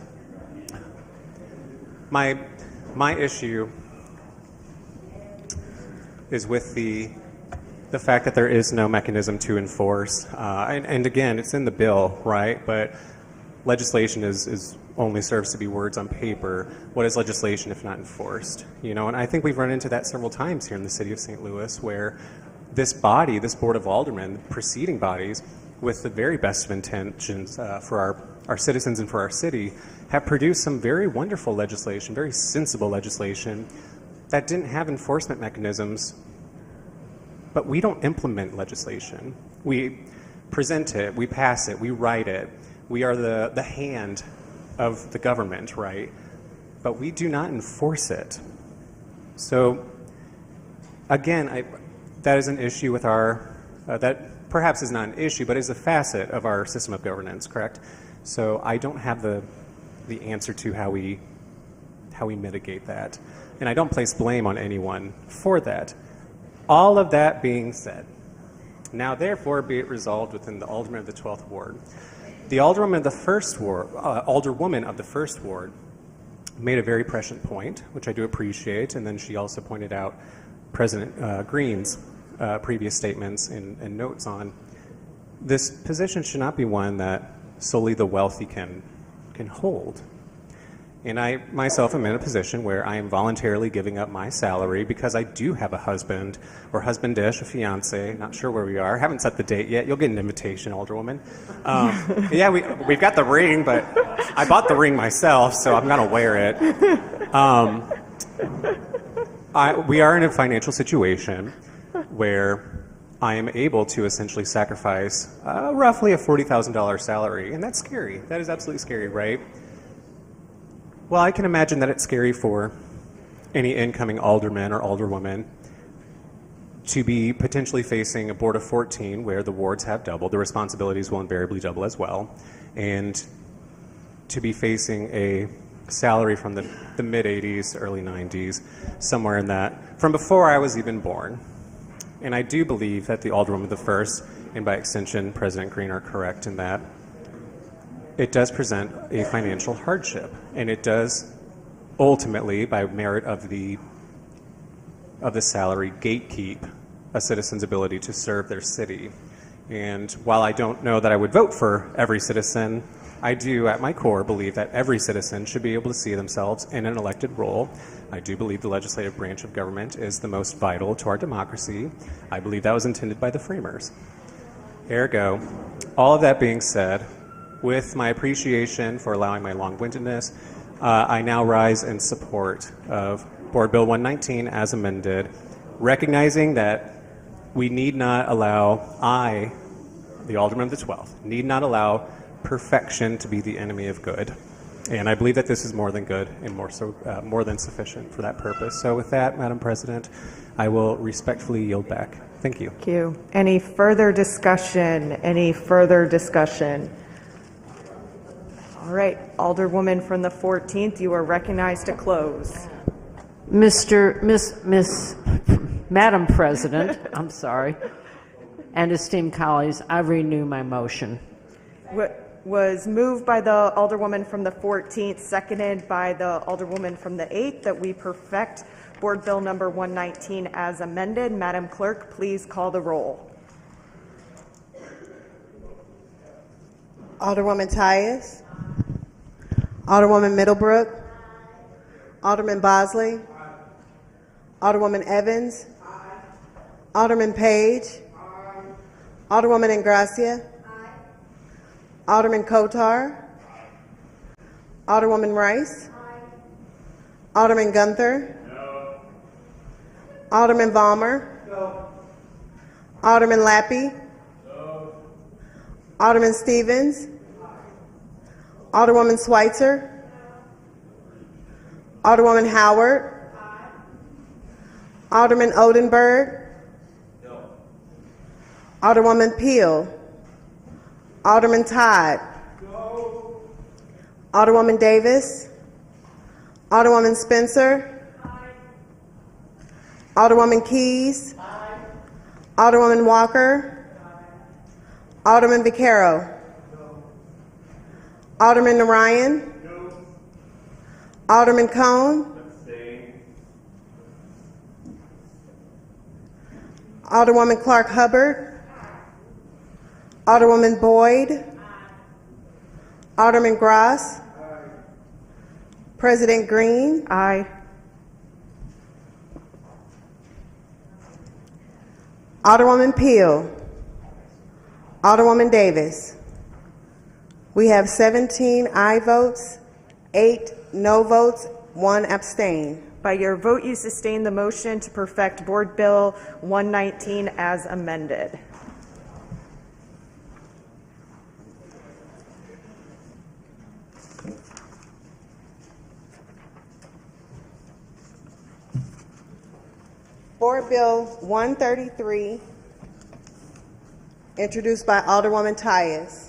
my issue is with the fact that there is no mechanism to enforce. And again, it's in the bill, right? But legislation is only serves to be words on paper. What is legislation if not enforced? You know, and I think we've run into that several times here in the city of St. Louis, where this body, this Board of Aldermen, the preceding bodies, with the very best of intentions for our citizens and for our city, have produced some very wonderful legislation, very sensible legislation that didn't have enforcement mechanisms. But we don't implement legislation. We present it, we pass it, we write it. We are the hand of the government, right? But we do not enforce it. So, again, that is an issue with that perhaps is not an issue, but is a facet of our system of governance, correct? So I don't have the answer to how we mitigate that. And I don't place blame on anyone for that. All of that being said, now therefore be it resolved within the Alderman of the 12th Ward. The Alderwoman of the First Ward made a very prescient point, which I do appreciate, and then she also pointed out President Green's previous statements and notes on this position should not be one that solely the wealthy can hold. And I myself am in a position where I am voluntarily giving up my salary because I do have a husband or husband-ish, a fiance, not sure where we are. Haven't set the date yet. You'll get an invitation, Alderwoman. Yeah, we've got the ring, but I bought the ring myself, so I'm going to wear it. We are in a financial situation where I am able to essentially sacrifice roughly a $40,000 salary, and that's scary. That is absolutely scary, right? Well, I can imagine that it's scary for any incoming alderman or alderwoman to be potentially facing a board of 14 where the wards have doubled. The responsibilities will invariably double as well. And to be facing a salary from the mid-'80s, early '90s, somewhere in that, from before I was even born. And I do believe that the Alderwoman of the First, and by extension President Green, are correct in that it does present a financial hardship, and it does ultimately, by merit of the salary, gatekeep a citizen's ability to serve their city. And while I don't know that I would vote for every citizen, I do, at my core, believe that every citizen should be able to see themselves in an elected role. I do believe the legislative branch of government is the most vital to our democracy. I believe that was intended by the framers. Ergo, all of that being said, with my appreciation for allowing my long-windedness, I now rise in support of Board Bill 119 as amended, recognizing that we need not allow, the Alderman of the 12th, need not allow perfection to be the enemy of good. And I believe that this is more than good and more than sufficient for that purpose. So with that, Madam President, I will respectfully yield back. Thank you. Thank you. Any further discussion? Any further discussion? All right, Alderwoman from the 14th, you are recognized to close. Madam President, I'm sorry, and esteemed colleagues, I renew my motion. Was moved by the Alderwoman from the 14th, seconded by the Alderwoman from the 8th, that we perfect Board Bill number 119 as amended. Madam Clerk, please call the roll. Alderwoman Tyus. Alderwoman Middlebrook. Alderman Bosley. Alderwoman Evans. Alderman Page. Alderwoman Ingracia. Alderman Kotar. Alderwoman Rice. Alderman Gunther. Alderman Balmer. Alderman Lappy. Alderman Stevens. Alderwoman Schweitzer. Alderwoman Howard. Alderman Odenberg. Alderwoman Peel. Alderman Todd. Alderwoman Davis. Alderwoman Spencer. Alderwoman Keys. Alderwoman Walker. Alderman Vaquero. Alderman Narayan. Alderman Cone. Alderwoman Clark Hubbard. Alderwoman Boyd. Alderman Gross. President Green. Aye. Alderwoman Peel. Alderwoman Davis. We have 17 aye votes, 8 no votes, 1 abstain. By your vote, you sustain the motion to perfect Board Bill 119 as amended. Board Bill 133, introduced by Alderwoman Tyus.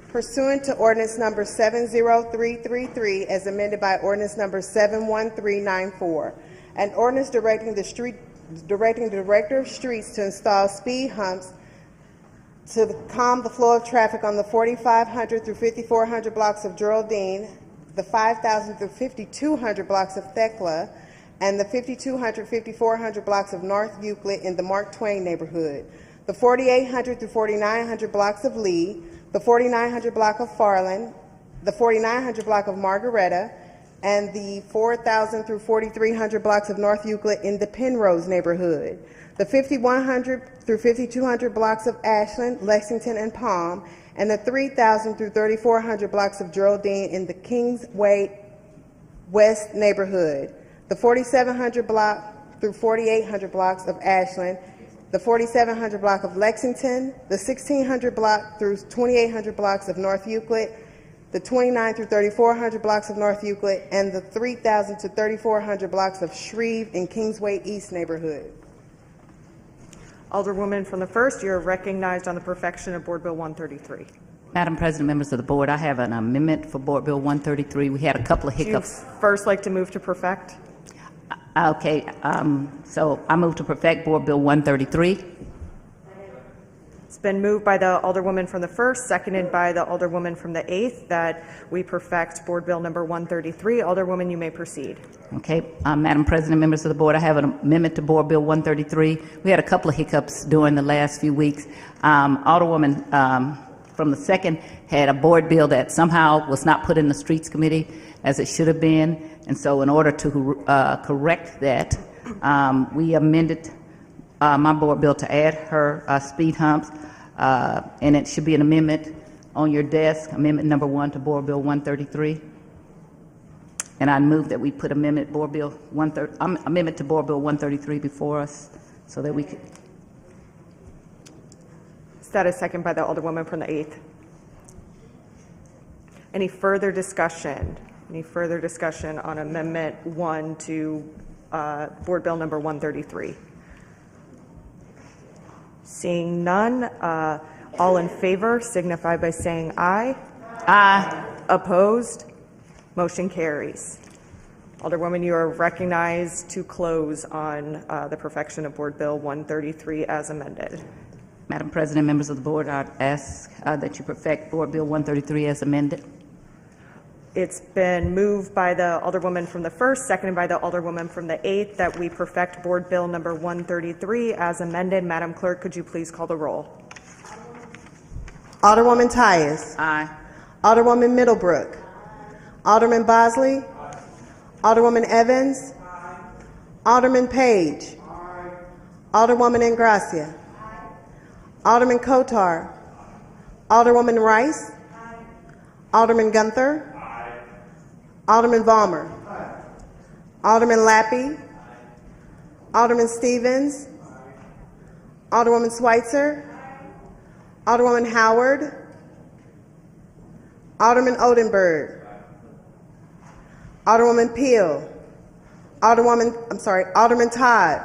Pursuant to ordinance number 70333 as amended by ordinance number 71394, an ordinance directing the director of streets to install speed humps to calm the flow of traffic on the 4500 through 5400 blocks of Geraldine, the 5000 through 5200 blocks of Thekla, and the 5200 5400 blocks of North Euclid in the Mark Twain neighborhood, the 4800 through 4900 blocks of Lee, the 4900 block of Farland, the 4900 block of Margaretta, and the 4000 through 4300 blocks of North Euclid in the Penrose neighborhood, the 5100 through 5200 blocks of Ashland, Lexington, and Palm, and the 3000 through 3400 blocks of Geraldine in the Kingsway West neighborhood, the 4700 block through 4800 blocks of Ashland, the 4700 block of Lexington, the 1600 block through 2800 blocks of North Euclid, the 29 through 3400 blocks of North Euclid, and the 3000 to 3400 blocks of Shreve in Kingsway East neighborhood. Alderwoman from the 1st, you're recognized on the perfection of Board Bill 133. Madam President, members of the board, I have an amendment for Board Bill 133. We had a couple of hiccups. Would you first like to move to perfect? Okay, so I move to perfect Board Bill 133. It's been moved by the Alderwoman from the 1st, seconded by the Alderwoman from the 8th, that we perfect Board Bill number 133. Alderwoman, you may proceed. Okay, Madam President, members of the board, I have an amendment to Board Bill 133. We had a couple of hiccups during the last few weeks. Alderwoman from the 2nd had a board bill that somehow was not put in the Streets Committee as it should have been, and so in order to correct that, we amended my board bill to add her speed humps, and it should be an amendment on your desk, amendment number 1 to Board Bill 133. And I move that we put amendment to Board Bill 133 before us so that we could. Is that a second by the Alderwoman from the 8th? Any further discussion? Any further discussion on Amendment 1 to Board Bill number 133? Seeing none, all in favor signify by saying aye. Aye. Opposed? Motion carries. Alderwoman, you are recognized to close on the perfection of Board Bill 133 as amended. Madam President, members of the board, I'd ask that you perfect Board Bill 133 as amended. It's been moved by the Alderwoman from the 1st, seconded by the Alderwoman from the 8th, that we perfect Board Bill number 133 as amended. Madam Clerk, could you please call the roll? Alderwoman Tyus. Aye. Alderwoman Middlebrook. Alderman Bosley. Alderwoman Evans. Alderman Page. Alderwoman Ingracia. Alderman Kotar. Alderwoman Rice. Alderman Gunther. Alderman Vollmer. Alderman Lappy. Alderman Stevens. Alderwoman Schweitzer. Alderwoman Howard. Alderman Odenberg. Alderwoman Peel. Alderman Todd.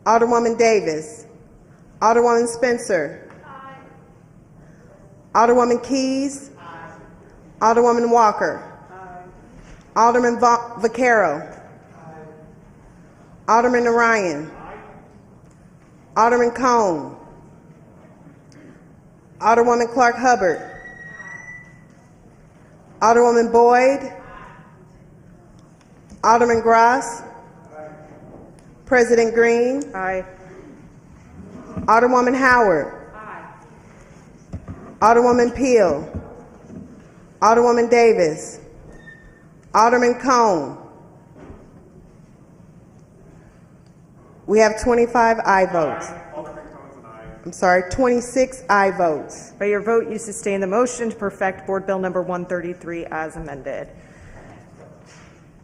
Alderwoman Davis. Alderwoman Spencer. Alderwoman Keys. Alderwoman Walker. Alderman Vaquero. Alderman Orion. Alderman Cone. Alderwoman Clark Hubbard. Alderwoman Boyd. Alderman Gross. President Green. Aye. Alderwoman Howard. Alderwoman Peel. Alderwoman Davis. Alderman Cone. We have 25 aye votes. 26 aye votes. By your vote, you sustain the motion to perfect Board Bill number 133 as amended.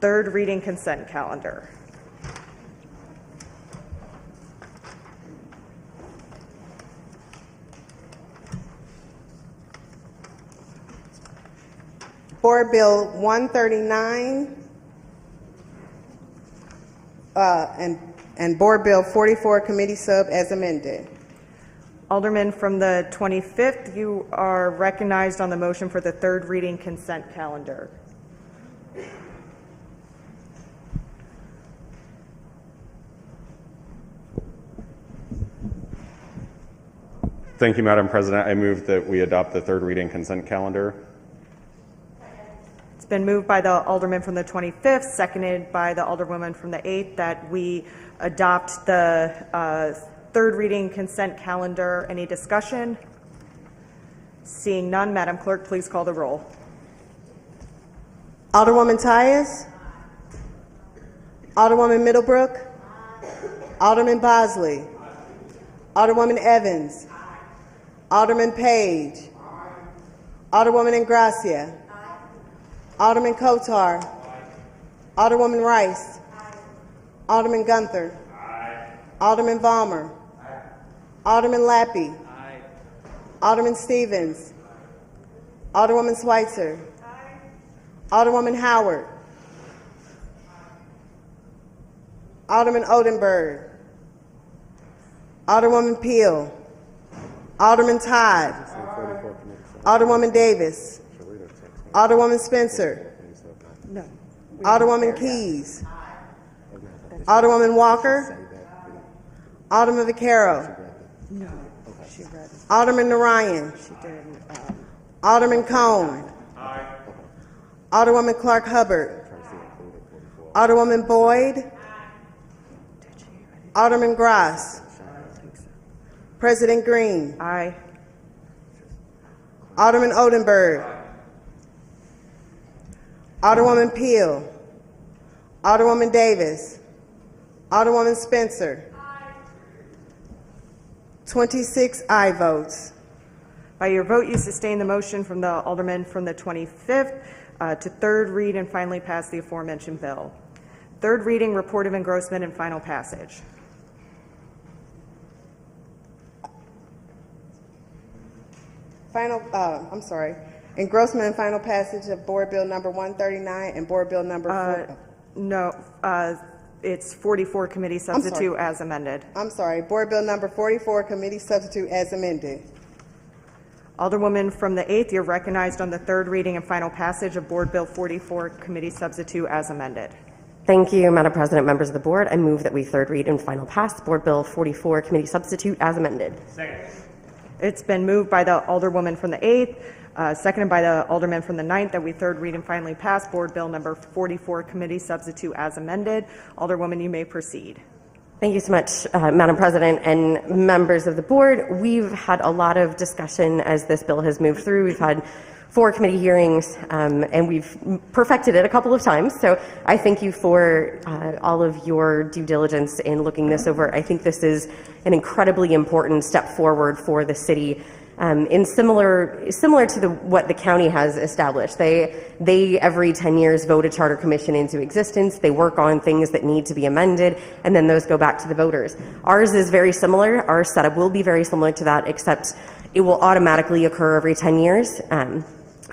Third reading consent calendar. Board Bill 139 and Board Bill 44 Committee Sub as amended. Alderman from the 25th, you are recognized on the motion for the third reading consent calendar. Thank you, Madam President. I move that we adopt the third reading consent calendar. It's been moved by the Alderman from the 25th, seconded by the Alderwoman from the 8th, that we adopt the third reading consent calendar. Any discussion? Seeing none, Madam Clerk, please call the roll. Alderwoman Tyus. Alderwoman Middlebrook. Alderman Bosley. Alderwoman Evans. Alderman Page. Alderwoman Ingracia. Alderman Kotar. Alderwoman Rice. Alderman Gunther. Alderman Vollmer. Alderman Lappy. Alderman Stevens. Alderwoman Schweitzer. Alderwoman Howard. Alderman Odenberg. Alderwoman Peel. Alderman Todd. Alderwoman Davis. Alderwoman Spencer. Alderwoman Keys. Alderwoman Walker. Alderman Vaquero. Alderman Narayan. Alderman Cone. Alderwoman Clark Hubbard. Alderwoman Boyd. Alderman Gross. President Green. Aye. Alderman Odenberg. Alderwoman Peel. Alderwoman Davis. Alderwoman Spencer. 26 aye votes. By your vote, you sustain the motion from the Alderman from the 25th to third read and finally pass the aforementioned bill. Third reading, report of engrossment, and final passage. Engrossment and final passage of Board Bill number 139 and Board Bill number 4. No, it's 44 committee substitute as amended. I'm sorry, Board Bill number 44, committee substitute as amended. Alderwoman from the 8th, you're recognized on the third reading and final passage of Board Bill 44, committee substitute as amended. Thank you, Madam President, members of the board. I move that we third read and final pass Board Bill 44, committee substitute as amended. Second. It's been moved by the Alderwoman from the 8th, seconded by the Alderman from the 9th, that we third read and finally pass Board Bill number 44, committee substitute as amended. Alderwoman, you may proceed. Thank you so much, Madam President and members of the board. We've had a lot of discussion as this bill has moved through. We've had 4 committee hearings, and we've perfected it a couple of times. So I thank you for all of your due diligence in looking this over. I think this is an incredibly important step forward for the city. In similar to what the county has established. They every 10 years vote a charter commission into existence. They work on things that need to be amended, and then those go back to the voters. Ours is very similar. Our setup will be very similar to that, except it will automatically occur every 10 years.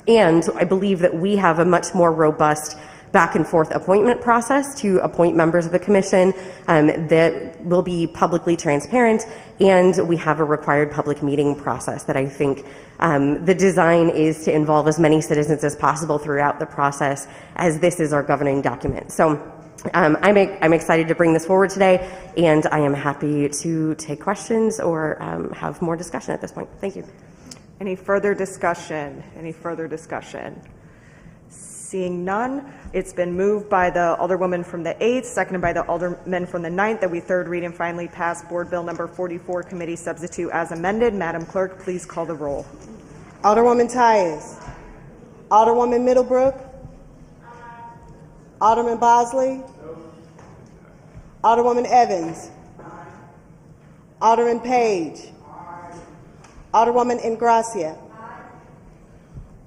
And I believe that we have a much more robust back and forth appointment process to appoint members of the commission that will be publicly transparent, and we have a required public meeting process that I think the design is to involve as many citizens as possible throughout the process, as this is our governing document. So I'm excited to bring this forward today, and I am happy to take questions or have more discussion at this point. Thank you. Any further discussion? Any further discussion? Seeing none, it's been moved by the Alderwoman from the 8th, seconded by the Alderman from the 9th, that we third read and finally pass Board Bill number 44, committee substitute as amended. Madam Clerk, please call the roll. Alderwoman Tyus. Alderwoman Middlebrook. Alderman Bosley. Alderwoman Evans. Alderman Page. Alderwoman Ingracia.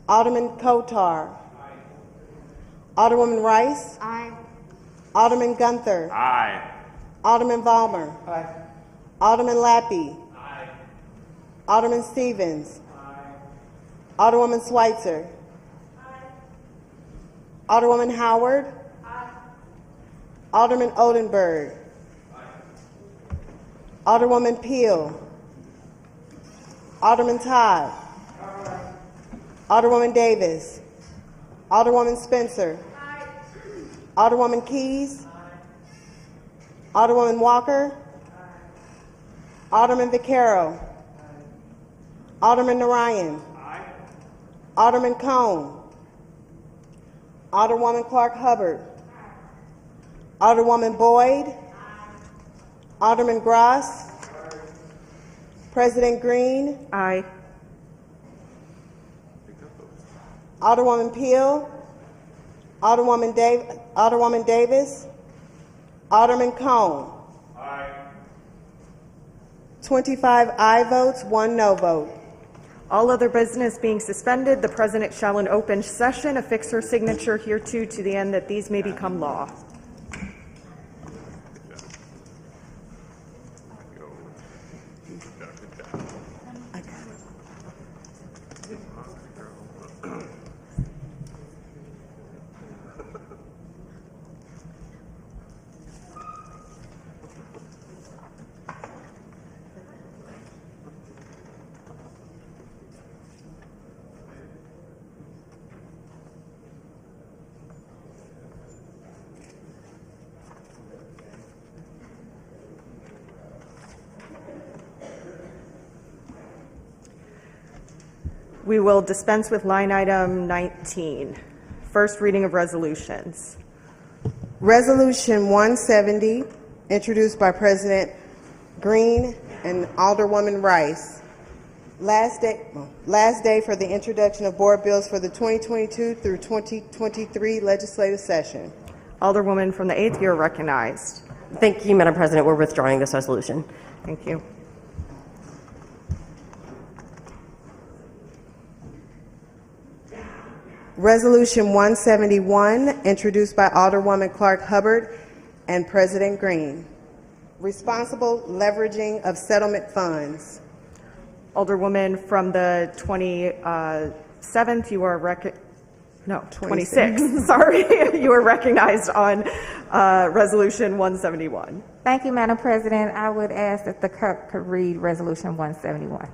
Alderman Kotar. Alderwoman Rice. Aye. Alderman Gunther. Aye. Alderman Valmer. Aye. Alderman Lappy. Aye. Alderman Stevens. Alderwoman Schweitzer. Alderwoman Howard. Alderman Odenberg. Alderwoman Peel. Alderman Todd. Alderwoman Davis. Alderwoman Spencer. Alderwoman Keys. Alderwoman Walker. Alderman Vaquero. Alderman Narayan. Alderman Cone. Alderwoman Clark Hubbard. Alderwoman Boyd. Alderman Gross. President Green. Aye. Alderwoman Peel. Alderwoman Davis. Alderman Cone. 25 aye votes, 1 no vote. All other business being suspended, the President shall in open session affix her signature hereto to the end that these may become law. We will dispense with line item 19, first reading of resolutions. Resolution 170, introduced by President Green and Alderwoman Rice. Last day for the introduction of board bills for the 2022 through 2023 legislative session. Alderwoman from the 8th, you're recognized. Thank you, Madam President. We're withdrawing this resolution. Thank you. Resolution 171, introduced by Alderwoman Clark Hubbard and President Green. Responsible leveraging of settlement funds. Alderwoman from the 27th, you are 26th, sorry. You are recognized on Resolution 171. Thank you, Madam President. I would ask that the clerk could read Resolution 171.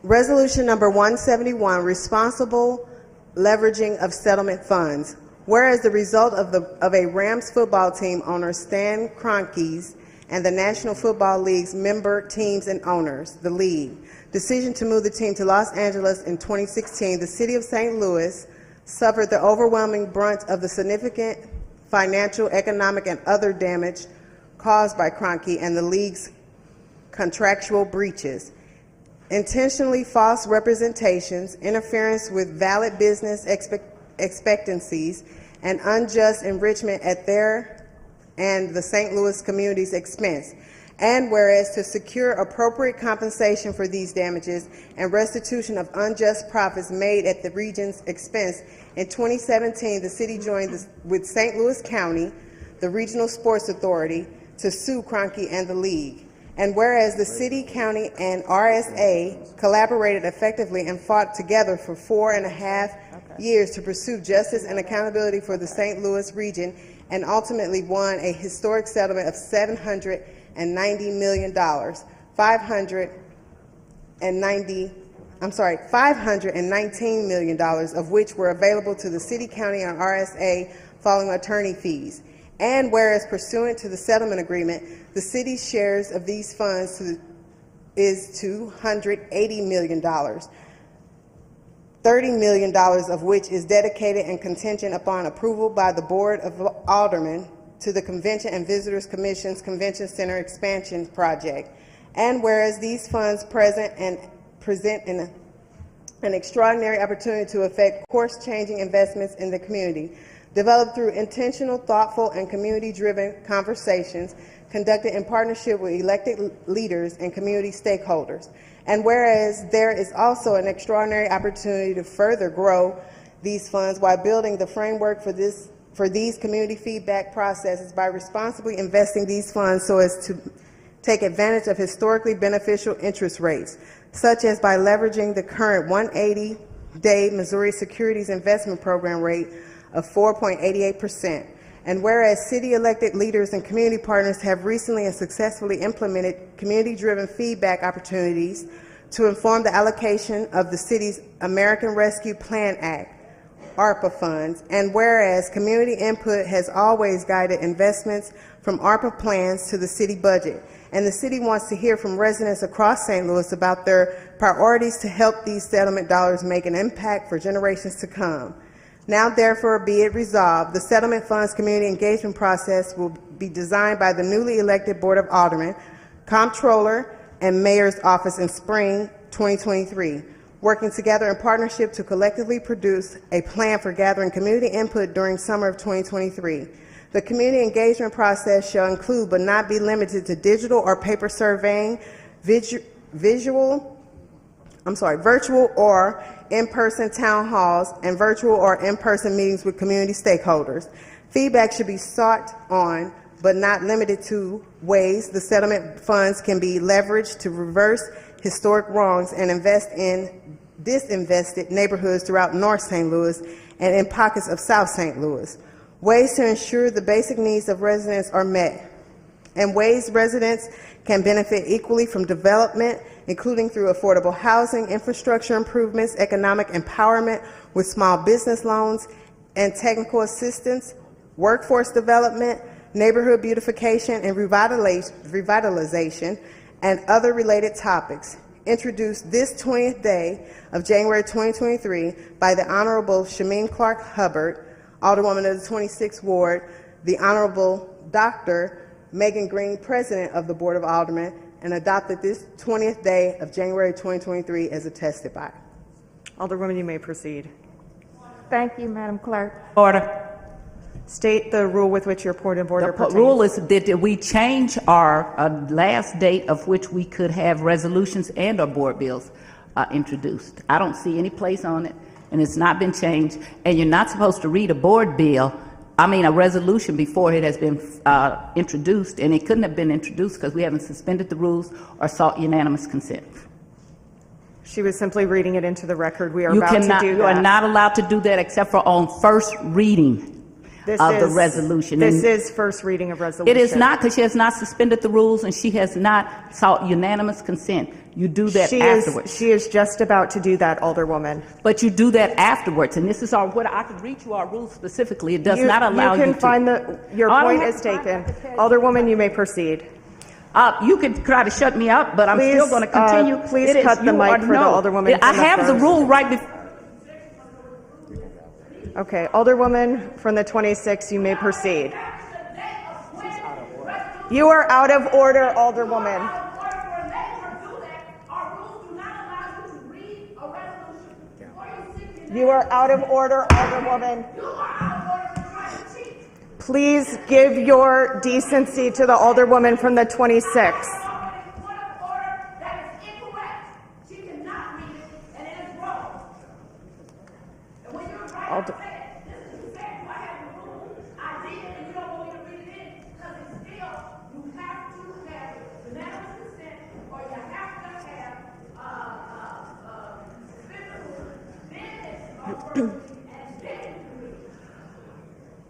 Resolution number 171, responsible leveraging of settlement funds. Whereas the result of a Rams football team owner, Stan Kroenke's, and the National Football League's member teams and owners, the league, decision to move the team to Los Angeles in 2016, the city of St. Louis suffered the overwhelming brunt of the significant financial, economic, and other damage caused by Kroenke and the league's contractual breaches. Intentionally false representations, interference with valid business expectancies, and unjust enrichment at their and the St. Louis community's expense. And whereas to secure appropriate compensation for these damages and restitution of unjust profits made at the region's expense, in 2017, the city joined with St. Louis County, the Regional Sports Authority, to sue Kroenke and the league. And whereas the city, county, and RSA collaborated effectively and fought together for 4.5 years to pursue justice and accountability for the St. Louis region, and ultimately won a historic settlement of $790 million, $519 million of which were available to the city, county, and RSA following attorney fees. And whereas pursuant to the settlement agreement, the city's shares of these funds is $280 million, $30 million of which is dedicated and contingent upon approval by the Board of Aldermen to the Convention and Visitors Commission's Convention Center Expansion Project. And whereas these funds present an extraordinary opportunity to effect course-changing investments in the community, developed through intentional, thoughtful, and community-driven conversations conducted in partnership with elected leaders and community stakeholders. And whereas there is also an extraordinary opportunity to further grow these funds while building the framework for these community feedback processes by responsibly investing these funds so as to take advantage of historically beneficial interest rates, such as by leveraging the current 180-day Missouri Securities Investment Program rate of 4.88%. And whereas city elected leaders and community partners have recently and successfully implemented community-driven feedback opportunities to inform the allocation of the city's American Rescue Plan Act, ARPA funds, and whereas community input has always guided investments from ARPA plans to the city budget, and the city wants to hear from residents across St. Louis about their priorities to help these settlement dollars make an impact for generations to come. Now, therefore, be it resolved, the settlement funds community engagement process will be designed by the newly elected Board of Aldermen, Comptroller, and Mayor's Office in spring 2023, working together in partnership to collectively produce a plan for gathering community input during summer of 2023. The community engagement process shall include, but not be limited to, digital or paper surveying, virtual or in-person town halls, and virtual or in-person meetings with community stakeholders. Feedback should be sought on, but not limited to, ways the settlement funds can be leveraged to reverse historic wrongs and invest in disinvested neighborhoods throughout North St. Louis and in pockets of South St. Louis. Ways to ensure the basic needs of residents are met, and ways residents can benefit equally from development, including through affordable housing, infrastructure improvements, economic empowerment with small business loans and technical assistance, workforce development, neighborhood beautification and revitalization, and other related topics. introduced this 20th day of January 2023 by the Honorable Shameen Clark Hubbard, Alderwoman of the 26th Ward, the Honorable Dr. Megan Green, President of the Board of Aldermen, and adopted this 20th day of January 2023 as attested by. Alderwoman, you may proceed. Thank you, Madam Clerk. Order. State the rule with which your point of order The pertains. rule is that we change our last date of which we could have resolutions and or board bills introduced. I don't see any place on it, and it's not been changed. And you're not supposed to read a board bill, a resolution before it has been introduced, and it couldn't have been introduced because we haven't suspended the rules or sought unanimous consent. She was simply reading it into the record. We are You about to do that. You are not allowed to do that except for on first reading of the resolution. This is first reading of resolution. It is not, because she has not suspended the rules and she has not sought unanimous consent. You do that afterwards. She is just about to do that, Alderwoman. But you do that afterwards, and this is what I could read you our rules specifically. It does not allow you to. You can find your point is taken. Alderwoman, you may proceed. You can try to shut me up, but I'm still going to continue. Please cut the mic for the Alderwoman. I have the rule right before. Okay, Alderwoman from the 26th, you may proceed. You are out of order, Alderwoman. You are out of order, Alderwoman. Please give your decency to the Alderwoman from the 26th.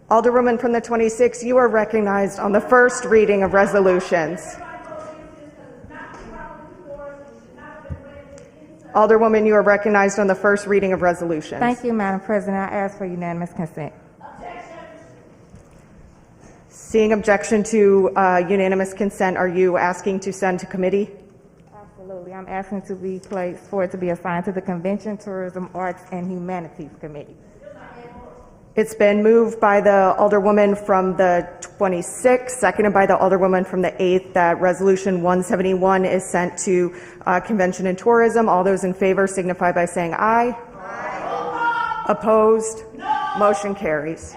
Alderwoman from the 26th, you are recognized on the first reading of resolutions. Alderwoman, you are recognized on the first reading of resolutions. Thank you, Madam President. I ask for unanimous consent. Seeing objection to unanimous consent, are you asking to send to committee? Absolutely. I'm asking to be placed for it to be assigned to the Convention, Tourism, Arts, and Humanities Committee. It's been moved by the Alderwoman from the 26th, seconded by the Alderwoman from the 8th, that Resolution 171 is sent to Convention and Tourism. All those in favor signify by saying aye. Aye. Opposed? No. Motion carries.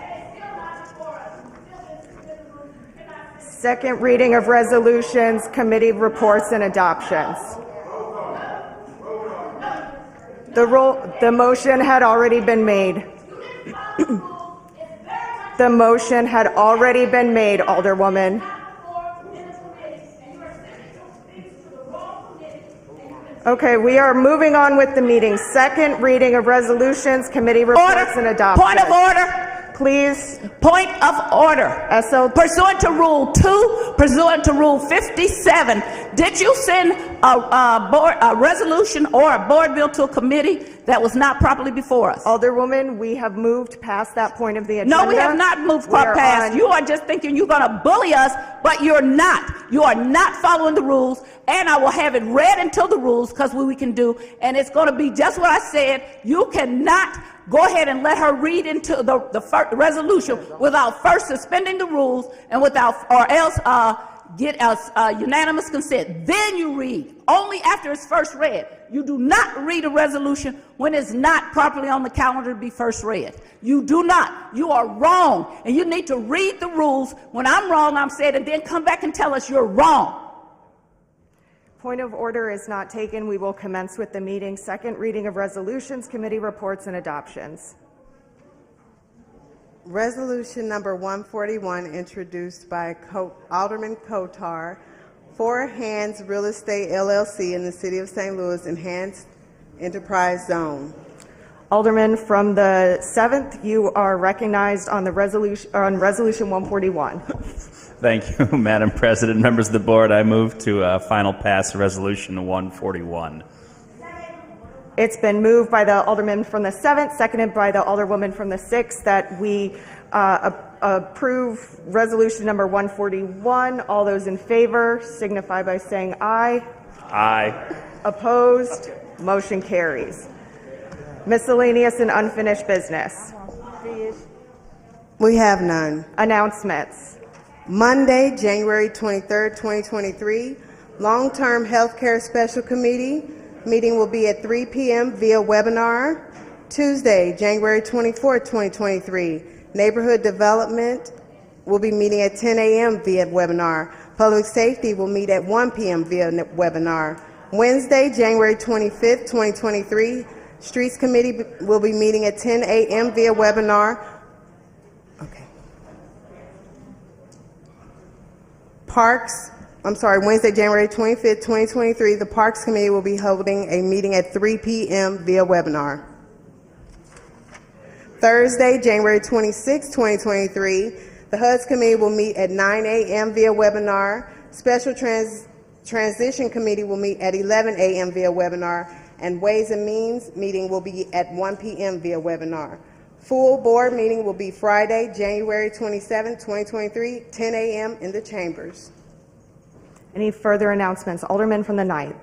Second reading of resolutions, committee reports and adoptions. The motion had already been made. The motion had already been made, Alderwoman. Okay, we are moving on with the meeting. Second reading of resolutions, committee reports and adoptions. Point of order. Please. Point of order. Pursuant to Rule 2, pursuant to Rule 57, did you send a resolution or a board bill to a committee that was not properly before us? Alderwoman, we have moved past that point of the agenda. No, we have not moved past. You are just thinking you're going to bully us, but you're not. You are not following the rules, and I will have it read into the rules because we can do, and it's going to be just what I said. You cannot go ahead and let her read into the first resolution without first suspending the rules and or else get us unanimous consent. Then you read. Only after it's first read. You do not read a resolution when it's not properly on the calendar to be first read. You do not. You are wrong. And you need to read the rules. When I'm wrong, I'm said, and then come back and tell us you're wrong. Point of order is not taken. We will commence with the meeting. Second reading of resolutions, committee reports and adoptions. Resolution number 141, introduced by Alderman Kotar, Four Hands Real Estate LLC in the City of St. Louis Enhanced Enterprise Zone. Alderman from the 7th, you are recognized on the resolution 141. Thank you, Madam President. Members of the board, I move to final pass Resolution 141. It's been moved by the Alderman from the 7th, seconded by the Alderwoman from the 6th, that we approve resolution number 141. All those in favor signify by saying aye. Aye. Opposed? Motion carries. Miscellaneous and unfinished business. We have none. Announcements. Monday, January 23rd, 2023, Long-Term Healthcare Special Committee meeting will be at 3 p.m. via webinar. Tuesday, January 24th, 2023, Neighborhood Development will be meeting at 10 a.m. via webinar. Public Safety will meet at 1 p.m. via webinar. Wednesday, January 25th, 2023, Streets Committee will be meeting at 10 a.m. via webinar. Wednesday, January 25th, 2023, the Parks Committee will be holding a meeting at 3 p.m. via webinar. Thursday, January 26th, 2023, the HUD's Committee will meet at 9 a.m. via webinar. Special Transition Committee will meet at 11 a.m. via webinar, and Ways and Means meeting will be at 1 p.m. via webinar. Full board meeting will be Friday, January 27, 2023, 10 a.m. in the chambers. Any further announcements? Alderman from the 9th.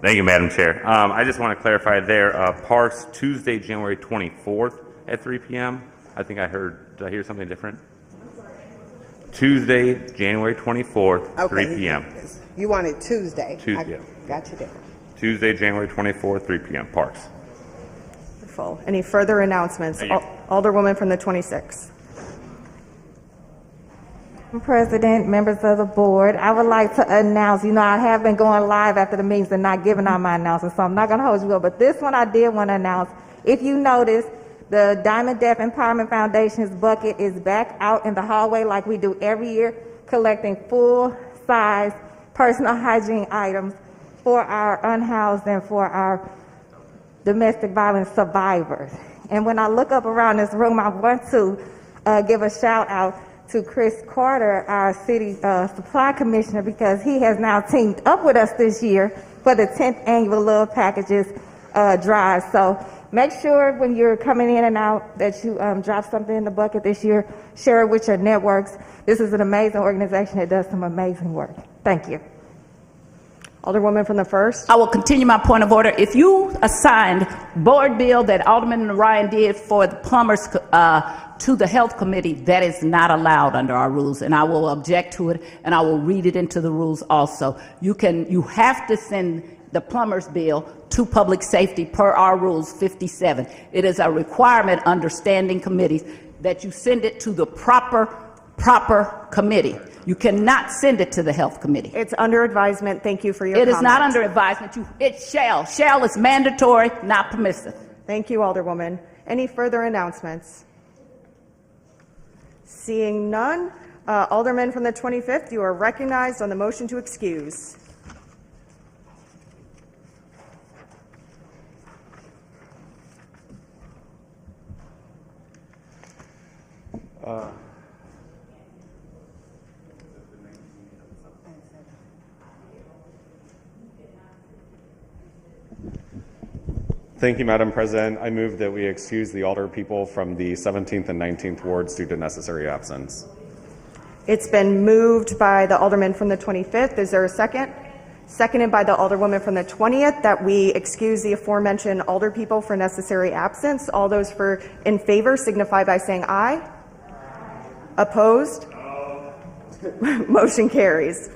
Thank you, Madam Chair. I just want to clarify there, Parks, Tuesday, January 24th at 3 p.m. I think did I hear something different? Tuesday, January 24th, 3 p.m. You wanted Tuesday. Tuesday. I got you there. Tuesday, January 24th, 3 p.m. Parks. Wonderful. Any further announcements? Alderwoman from the 26th. President, members of the board, I would like to announce, I have been going live after the meetings and not giving out my announcements, so I'm not going to hold you up, but this one I did want to announce. If you notice, the Diamond Deaf Empowerment Foundation's bucket is back out in the hallway like we do every year, collecting full-size personal hygiene items for our unhoused and for our domestic violence survivors. And when I look up around this room, I want to give a shout out to Chris Carter, our city supply commissioner, because he has now teamed up with us this year for the 10th annual Love Packages drive. So make sure when you're coming in and out that you drop something in the bucket this year, share it with your networks. This is an amazing organization that does some amazing work. Thank you. Alderwoman from the 1st. I will continue my point of order. If you assigned board bill that Alderman Ryan did for the plumbers to the health committee, that is not allowed under our rules, and I will object to it, and I will read it into the rules also. You have to send the plumber's bill to public safety per our rules 57. It is a requirement under standing committees that you send it to the proper committee. You cannot send it to the health committee. It's under advisement. Thank you for your comment. It is not under advisement. It shall. Shall is mandatory, not permissive. Thank you, Alderwoman. Any further announcements? Seeing none, Alderman from the 25th, you are recognized on the motion to excuse. Thank you, Madam President. I move that we excuse the alder people from the 17th and 19th wards due to necessary absence. It's been moved by the Alderman from the 25th. Is there a second? Seconded by the Alderwoman from the 20th that we excuse the aforementioned alder people for necessary absence. All those in favor signify by saying aye. Opposed? No. Motion carries.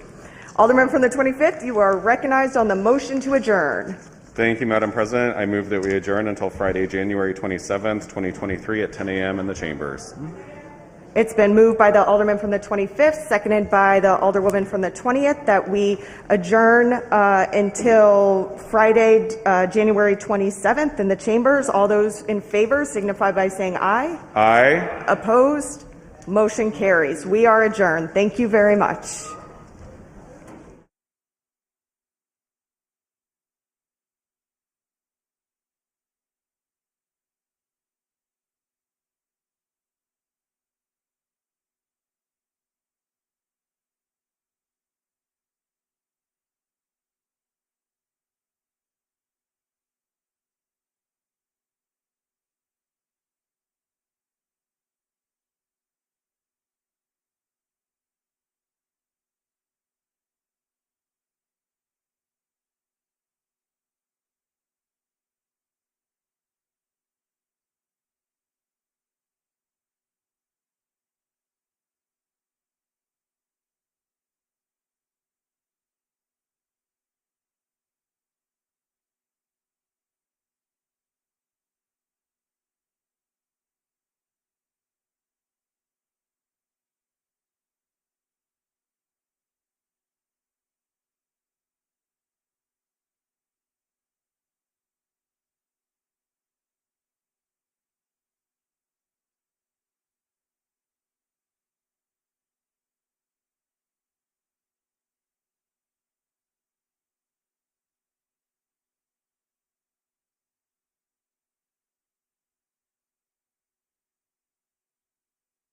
Alderman from the 25th, you are recognized on the motion to adjourn. Thank you, Madam President. I move that we adjourn until Friday, January 27th, 2023 at 10 a.m. in the chambers. It's been moved by the Alderman from the 25th, seconded by the Alderwoman from the 20th, that we adjourn until Friday, January 27th in the chambers. All those in favor signify by saying aye. Aye. Opposed? Motion carries. We are adjourned. Thank you very much.